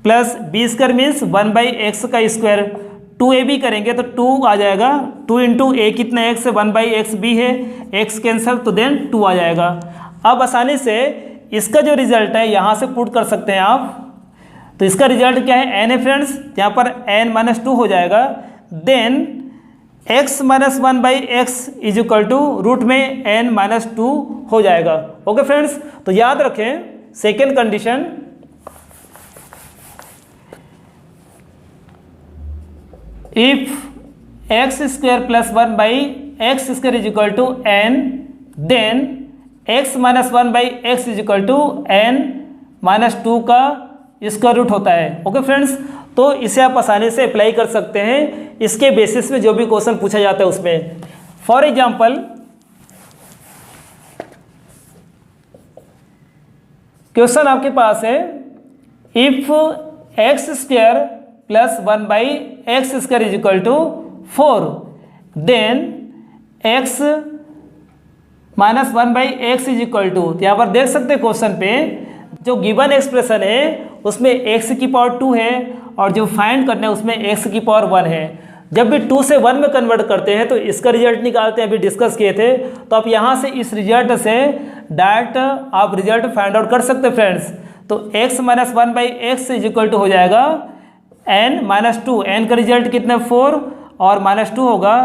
plus b square means 1/x का स्क्वायर, 2ab करेंगे तो 2 आ जाएगा, 2 इंटू a कितना x है, 1/x b है, x कैंसल तो देन 2 आ जाएगा। अब आसानी से इसका जो रिजल्ट है यहाँ से पुट कर सकते हैं आप। तो इसका रिजल्ट क्या है, n है फ्रेंड्स, यहाँ पर n माइनस 2 हो जाएगा, then x minus 1/x is equal to root में n माइनस 2 हो जाएगा। ओके फ्रेंड्स, तो याद रखें second condition, if x square plus 1/x square is equal to n, then x minus 1/x is equal to n minus 2 का square root होता है। Okay friends, तो इसे आप आसानी से अप्लाई कर सकते हैं इसके बेसिस में जो भी क्वेश्चन पूछा जाता है उसमें। फॉर एग्जांपल, क्वेश्चन आपके पास है, if x square plus 1/x square is equal to 4, then x minus 1/x is equal to, यहाँ पर देख सकते हैं क्वेश्चन पे जो गिवन एक्सप्रेशन है उसमें x की पावर 2 है और जो फाइंड करना है उसमें x की पावर 1 है। जब भी 2 से 1 में कन्वर्ट करते हैं तो इसका रिजल्ट निकालते हैं, अभी डिस्कस किए थे। तो आप यहाँ से इस रिजल्ट से डायरेक्ट आप रिजल्ट फाइंड आउट कर सकते हैं फ्रेंड्स। तो x minus 1/x is equal to हो जाएगा n माइनस 2, n का रिजल्ट कितना 4 और माइनस 2 होगा,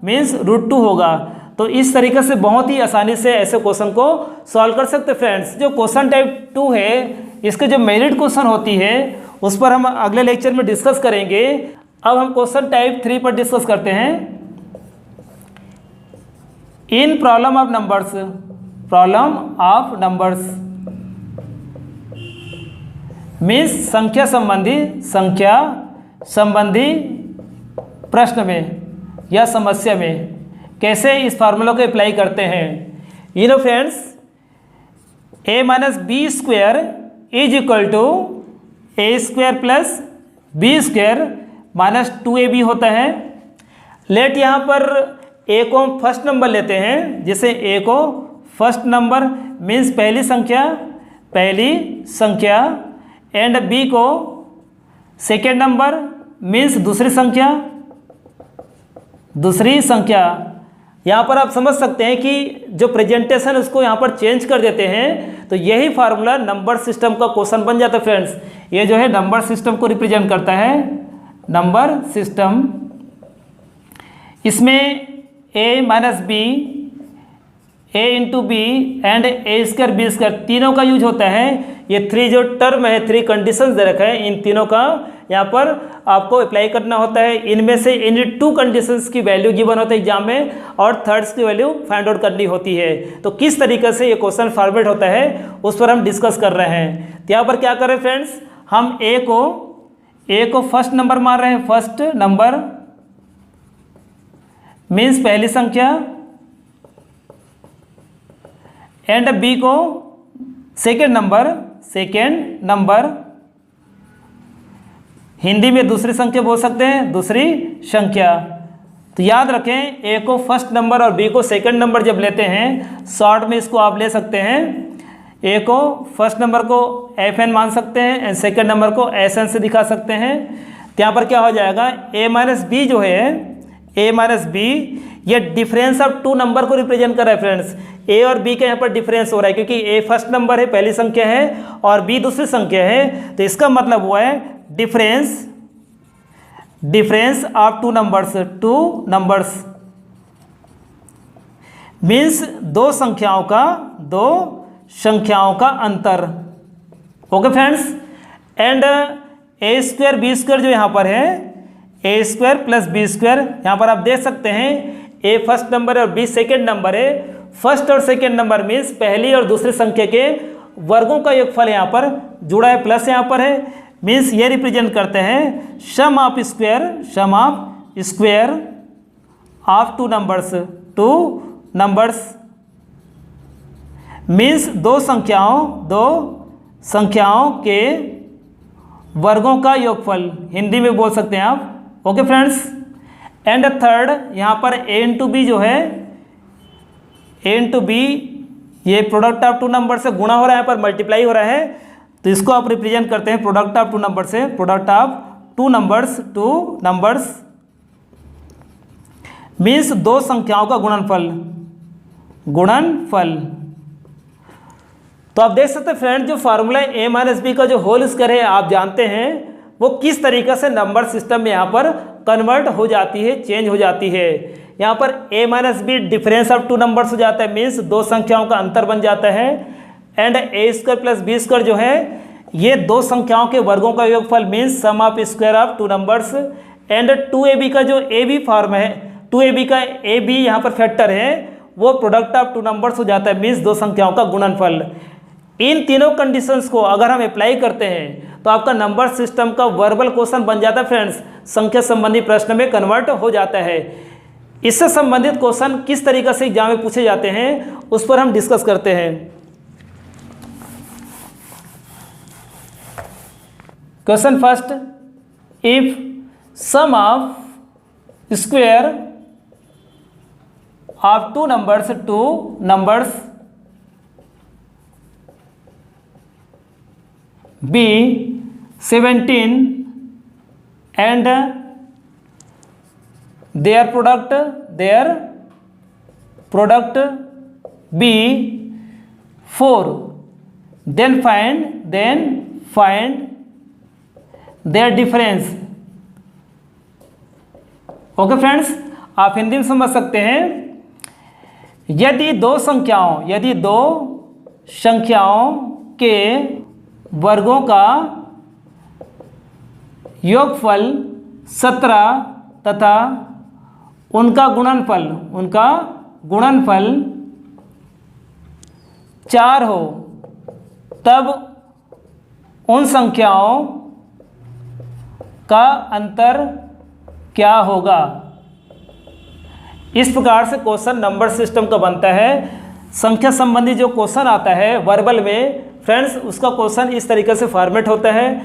मीन्स √2 होगा। तो इस तरीके से बहुत ही आसानी से ऐसे क्वेश्चन को सॉल्व कर सकते हैं फ्रेंड्स। जो क्वेश्चन टाइप 2 है, इसके जो मेरिट क्वेश्चन होती है उस पर हम अगले लेक्चर में डिस्कस करेंगे। अब हम क्वेश्चन टाइप 3 पर डिस्कस करते हैं। In problem of numbers, problem of numbers, means संख्या संबंधी प्रश्न में या समस्या में कैसे इस फार्मूला को अप्लाई करते हैं। You know friends, a minus B square is equal to A square plus B square minus 2ab होता है। लेट यहाँ पर a को हम फर्स्ट नंबर लेते हैं, जिसे a को फर्स्ट नंबर मीन्स पहली संख्या एंड b को सेकेंड नंबर मीन्स दूसरी संख्या। यहाँ पर आप समझ सकते हैं कि जो प्रेजेंटेशन उसको यहाँ पर चेंज कर देते हैं, तो यही फार्मूला नंबर सिस्टम का क्वेश्चन बन जाता है फ्रेंड्स। ये जो है नंबर सिस्टम को रिप्रेजेंट करता है, नंबर सिस्टम। इसमें a minus b, a into b and a square B square तीनों का यूज होता है। ये थ्री जो टर्म है, थ्री कंडीशंस दे रखा है, इन तीनों का यहाँ पर आपको अप्लाई करना होता है। इनमें से इन 2 कंडीशंस की वैल्यू गिवन होता है एग्जाम में और थर्ड्स की वैल्यू फाइंड आउट करनी होती है। तो किस तरीके से ये क्वेश्चन फॉर्मेट होता है उस पर हम डिस्कस कर रहे हैं। तो यहाँ पर क्या करें फ्रेंड्स, हम ए को फर्स्ट नंबर मान रहे हैं, फर्स्ट नंबर मीन्स पहली संख्या एंड बी को सेकेंड नंबर हिंदी में दूसरी संख्या बोल सकते हैं, दूसरी संख्या। तो याद रखें, ए को फर्स्ट नंबर और बी को सेकेंड नंबर जब लेते हैं, शॉर्ट में इसको आप ले सकते हैं। ए को फर्स्ट नंबर को FN मान सकते हैं एंड सेकेंड नंबर को SN से दिखा सकते हैं। तो यहाँ पर क्या हो जाएगा, a माइनस बी जो है, a माइनस बी ये डिफरेंस ऑफ 2 नंबर को रिप्रेजेंट कर रहा है फ्रेंड्स। a और b का यहाँ पर डिफरेंस हो रहा है, क्योंकि a फर्स्ट नंबर है, पहली संख्या है, और b दूसरी संख्या है। तो इसका मतलब हुआ है डिफरेंस ऑफ 2 नंबर्स मीन्स दो संख्याओं का अंतर। Okay friends, and a square B square जो यहाँ पर है, ए स्क्वायर प्लस बी स्क्वायर, यहाँ पर आप देख सकते हैं ए फर्स्ट नंबर है और बी सेकेंड नंबर है। फर्स्ट और सेकेंड नंबर मीन्स पहली और दूसरी संख्या के वर्गों का योगफल यहाँ पर जुड़ा है, प्लस यहाँ पर है, मीन्स ये रिप्रेजेंट करते हैं sum of square of 2 numbers means दो संख्याओं के वर्गों का योगफल, हिंदी में बोल सकते हैं आप। ओके फ्रेंड्स, एंड थर्ड यहाँ पर a इंटू बी जो है, a इंटू बी ये प्रोडक्ट ऑफ 2 नंबर से गुणा हो रहा है, यहाँ पर मल्टीप्लाई हो रहा है, तो इसको आप रिप्रेजेंट करते हैं प्रोडक्ट ऑफ 2 नंबर से, प्रोडक्ट ऑफ 2 नंबर्स मीन्स दो संख्याओं का गुणनफल। तो आप देख सकते हैं फ्रेंड, जो फार्मूला a माइनस बी का जो होल स्क्वायर है आप जानते हैं वो किस तरीके से नंबर सिस्टम में यहाँ पर कन्वर्ट हो जाती है, चेंज हो जाती है। यहाँ पर a minus b difference of 2 numbers हो जाता है, मीन्स दो संख्याओं का अंतर बन जाता है। And a square plus B square जो है ये दो संख्याओं के वर्गों का योगफल, means sum of square of 2 numbers. And 2ab का जो ab फॉर्म है, 2ab का ab यहाँ पर फैक्टर है, वो प्रोडक्ट ऑफ 2 नंबर्स हो जाता है, मीन्स दो संख्याओं का गुणनफल। इन तीनों कंडीशंस को अगर हम अप्लाई करते हैं तो आपका नंबर सिस्टम का वर्बल क्वेश्चन बन जाता है फ्रेंड्स, संख्या संबंधी प्रश्न में कन्वर्ट हो जाता है। इससे संबंधित क्वेश्चन किस तरीके से एग्जाम में पूछे जाते हैं उस पर हम डिस्कस करते हैं। Question first, if sum of square of 2 numbers be 17 and their product be 4, then find their difference। Okay friends, आप हिंदी में समझ सकते हैं, यदि दो संख्याओं के वर्गों का योगफल 17 तथा उनका गुणनफल 4 हो, तब उन संख्याओं का अंतर क्या होगा। इस प्रकार से क्वेश्चन नंबर सिस्टम का बनता है। संख्या संबंधी जो क्वेश्चन आता है वर्बल में फ्रेंड्स, उसका क्वेश्चन इस तरीके से फॉर्मेट होता है।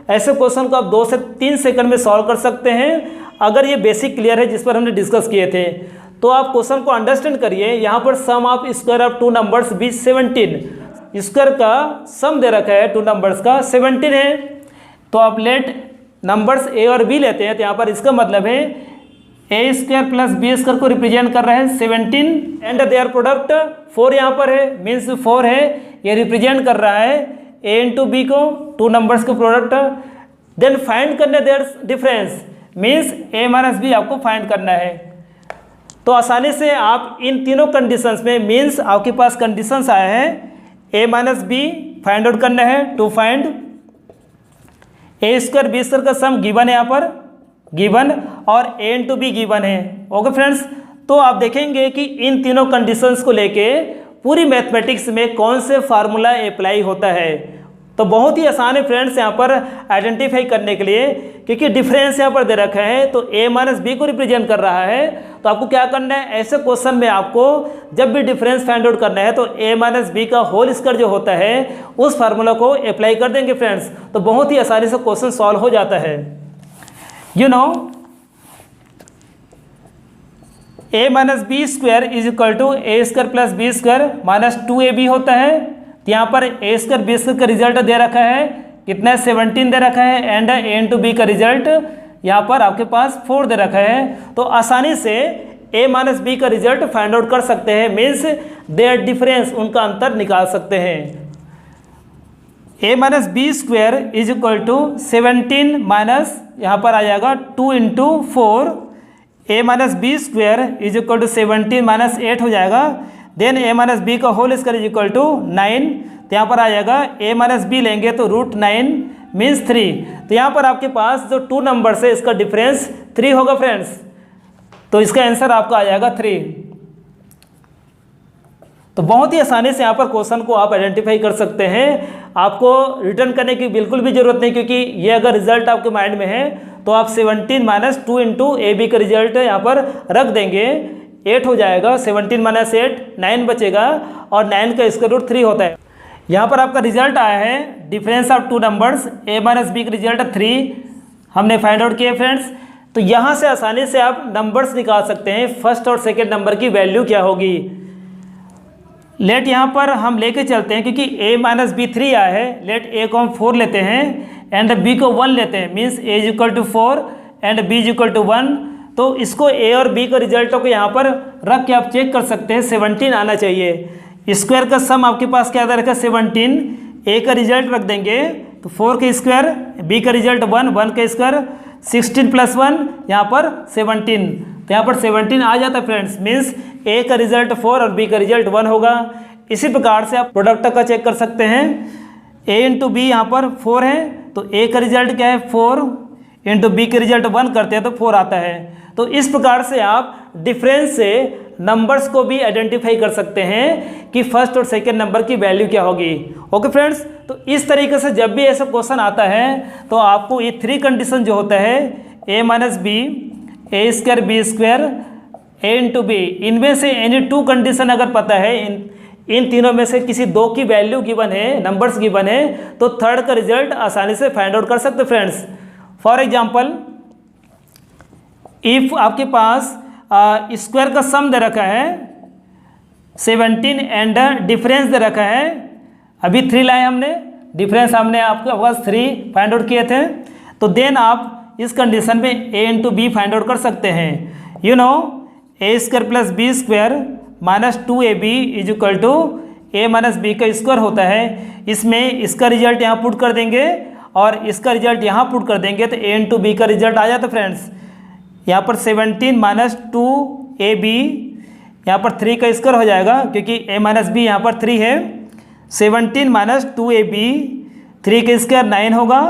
ऐसे क्वेश्चन को आप 2 से 3 सेकंड में सॉल्व कर सकते हैं अगर ये बेसिक क्लियर है जिस पर हमने डिस्कस किए थे। तो आप क्वेश्चन को अंडरस्टैंड करिए। यहाँ पर sum of square of 2 numbers B 17, square का सम दे रखा है 2 नंबर्स का 17 है। तो आप लेट नंबर्स ए और बी लेते हैं, तो यहाँ पर इसका मतलब है ए स्क्वायर प्लस बी स्क्वायर को रिप्रेजेंट कर रहे हैं 17 एंड देयर प्रोडक्ट 4 यहाँ पर है, मीन्स 4 है, ये रिप्रेजेंट कर रहा है ए इंटू बी को, 2 नंबर्स के प्रोडक्ट। देन फाइंड करने their difference, means a minus b आपको फाइंड करना है। तो आसानी से आप इन तीनों कंडीशंस में, मीन्स आपके पास कंडीशंस आए हैं ए माइनस बी फाइंड आउट करना है। To find a square B square का सम गिवन है यहाँ पर, गिवन, और ए इंटू बी गिवन है। ओके फ्रेंड्स, तो आप देखेंगे कि इन तीनों कंडीशंस को लेके पूरी मैथमेटिक्स में कौन से फार्मूला अप्लाई होता है। तो बहुत ही आसान है फ्रेंड्स यहाँ पर आइडेंटिफाई करने के लिए, क्योंकि डिफरेंस यहाँ पर दे रखा है तो ए माइनस बी को रिप्रेजेंट कर रहा है। तो आपको क्या करना है, ऐसे क्वेश्चन में आपको जब भी डिफरेंस फाइंड आउट करना है तो ए माइनस बी का होल स्क्वायर जो होता है उस फार्मूला को अप्लाई कर देंगे फ्रेंड्स। तो बहुत ही आसानी से क्वेश्चन सॉल्व हो जाता है। You know a minus B square is equal to A square plus B square minus 2ab होता है। तो यहाँ पर ए स्क्वायर बी स्क्वायर का रिजल्ट दे रखा है, कितना 17 दे रखा है, एंड ए इंटू बी का रिजल्ट यहाँ पर आपके पास 4 दे रखा है। तो आसानी से ए माइनस बी का रिजल्ट फाइंड आउट कर सकते हैं, मीन्स देयर डिफरेंस, उनका अंतर निकाल सकते हैं। ए minus B square is equal to 17 minus यहाँ पर आ जाएगा 2 into 4, A minus B square is equal to 17 minus 8 हो जाएगा। देन ए माइनस बी का whole square is equal to 9, तो यहाँ पर आ जाएगा ए माइनस बी लेंगे तो √9 मीन्स 3। तो यहाँ पर आपके पास जो 2 नंबर्स है इसका डिफरेंस 3 होगा फ्रेंड्स। तो इसका आंसर आपका आ जाएगा 3। तो बहुत ही आसानी से यहाँ पर क्वेश्चन को आप आइडेंटिफाई कर सकते हैं। आपको रिटर्न करने की बिल्कुल भी जरूरत नहीं, क्योंकि ये अगर रिजल्ट आपके माइंड में है तो आप 17 माइनस 2 इंटू ए बी का रिजल्ट यहाँ पर रख देंगे, 8 हो जाएगा। 17 माइनस 8 9 बचेगा, और 9 का स्क्वायर रूट 3 होता है। यहाँ पर आपका रिजल्ट आया है difference of 2 numbers, a minus B का रिजल्ट 3 हमने फाइंड आउट किया फ्रेंड्स। तो यहाँ से आसानी से आप नंबर्स निकाल सकते हैं, फर्स्ट और सेकेंड नंबर की वैल्यू क्या होगी। लेट यहाँ पर हम लेके चलते हैं, क्योंकि ए माइनस बी 3 आया है। लेट ए को हम 4 लेते हैं एंड बी को 1 लेते हैं, means a is equal to 4 and b is equal to 1। तो इसको ए और बी का रिजल्टों को यहाँ पर रख के आप चेक कर सकते हैं, 17 आना चाहिए। स्क्वायर का सम आपके पास क्या दे रखा है 17, ए का रिजल्ट रख देंगे तो 4 का स्क्वायर, बी का रिजल्ट 1, 1 का स्क्वायर, 16 प्लस 1 यहाँ पर 17। तो यहाँ पर 17 आ जाता है फ्रेंड्स, मीन्स ए का रिजल्ट 4 और बी का रिजल्ट 1 होगा। इसी प्रकार से आप प्रोडक्ट का चेक कर सकते हैं। ए इंटू बी यहाँ पर 4 है, तो ए का रिजल्ट क्या है 4 इंटू बी का रिजल्ट 1 करते हैं तो 4 आता है। तो इस प्रकार से आप डिफरेंस से नंबर्स को भी आइडेंटिफाई कर सकते हैं कि फर्स्ट और सेकेंड नंबर की वैल्यू क्या होगी। ओके फ्रेंड्स, तो इस तरीके से जब भी ऐसा क्वेश्चन आता है तो आपको ये 3 कंडीशन जो होता है ए minus B, A square B square, A into B, इनमें से एनी 2 कंडीशन अगर पता है, इन तीनों में से किसी 2 की वैल्यू गिवन है, नंबर्स गिवन है, तो थर्ड का रिजल्ट आसानी से फाइंड आउट कर सकते फ्रेंड्स। फॉर एग्जाम्पल, इफ आपके पास स्क्वायर का सम दे रखा है 17 एंड डिफरेंस दे रखा है, अभी 3 लाए हमने, डिफरेंस हमने आपके पास 3 फाइंड आउट किए थे। तो देन आप इस कंडीशन में a into b find out कर सकते हैं। You know A square plus B square minus 2ab is equal to A minus B का स्क्वायर होता है। इसमें इसका रिजल्ट यहाँ पुट कर देंगे और इसका रिजल्ट यहाँ पुट कर देंगे तो ए इंटू बी का रिजल्ट आ जाता है फ्रेंड्स। यहाँ पर 17 माइनस 2ab, यहाँ पर 3 का स्क्वायर हो जाएगा क्योंकि a माइनस बी यहाँ पर 3 है। 17 माइनस 2ab, 3 का स्क्वायर 9 होगा,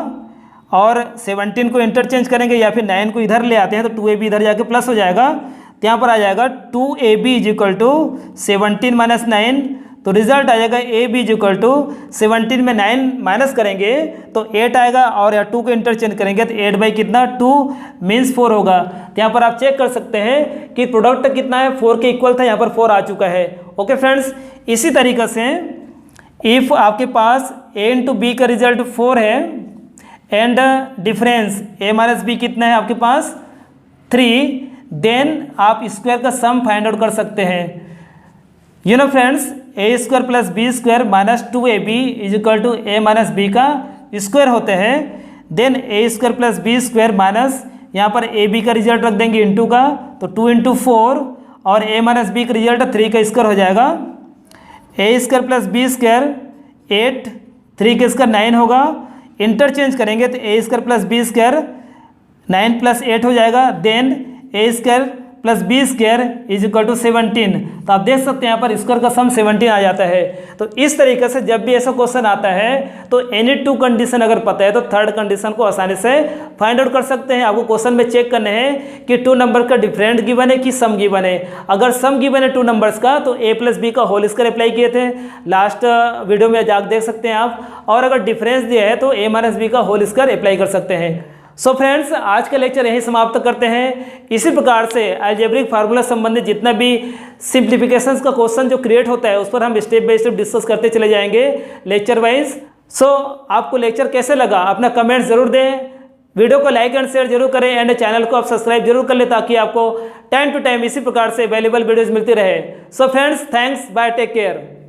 और 17 को इंटरचेंज करेंगे या फिर 9 को इधर ले आते हैं तो 2ab इधर जाके प्लस हो जाएगा। तो यहाँ पर आ जाएगा 2ab is equal to 17 minus 9, तो रिजल्ट आ जाएगा a b is equal to 17 में 9 माइनस करेंगे तो 8 आएगा, और या 2 को इंटरचेंज करेंगे तो 8 बाई कितना 2 मीन्स 4 होगा। तो यहाँ पर आप चेक कर सकते हैं कि प्रोडक्ट कितना है, 4 के इक्वल था, यहाँ पर 4 आ चुका है। ओके फ्रेंड्स, इसी तरीके से इफ़ आपके पास ए इंटू बी का रिजल्ट 4 है and difference a minus b कितना है आपके पास 3, देन आप स्क्वायर का सम फाइंड आउट कर सकते हैं। You know friends, A square plus B square minus 2ab is equal to A minus B का स्क्वायर होते हैं। Then A square plus B square minus यहाँ पर ए बी का रिजल्ट रख देंगे इंटू का, तो 2 इंटू 4 और ए माइनस बी का रिजल्ट 3 का स्क्वायर हो जाएगा। A square plus B square 8, 3 का स्क्वायर 9 होगा, इंटरचेंज करेंगे तो A square plus B square 9 plus 8 हो जाएगा। Then A square plus B square is equal to 17। तो आप देख सकते हैं यहाँ पर स्क्वायर का सम 17 आ जाता है। तो इस तरीके से जब भी ऐसा क्वेश्चन आता है तो एनी 2 कंडीशन अगर पता है तो थर्ड कंडीशन को आसानी से फाइंड आउट कर सकते हैं। आपको क्वेश्चन में चेक करने हैं कि 2 नंबर का डिफरेंट गिवन है कि सम गिवन है। अगर सम गिवन है 2 नंबर्स का तो ए प्लस बी का होल स्क्वायर अप्लाई किए थे, लास्ट वीडियो में जाकर देख सकते हैं आप। और अगर डिफरेंस दिया है तो ए माइनस बी का होल स्क्वायर अप्लाई कर सकते हैं। सो फ्रेंड्स, आज का लेक्चर यहीं समाप्त करते हैं। इसी प्रकार से अलजेब्रिक फार्मूला संबंधित जितना भी सिंप्लीफिकेशंस का क्वेश्चन जो क्रिएट होता है उस पर हम स्टेप बाय स्टेप डिस्कस करते चले जाएंगे लेक्चर वाइज। सो आपको लेक्चर कैसे लगा अपना कमेंट जरूर दें, वीडियो को लाइक एंड शेयर जरूर करें एंड चैनल को आप सब्सक्राइब जरूर कर लें ताकि आपको टाइम टू टाइम इसी प्रकार से अवेलेबल वीडियोज़ मिलती रहे। So friends, thanks, bye, take care.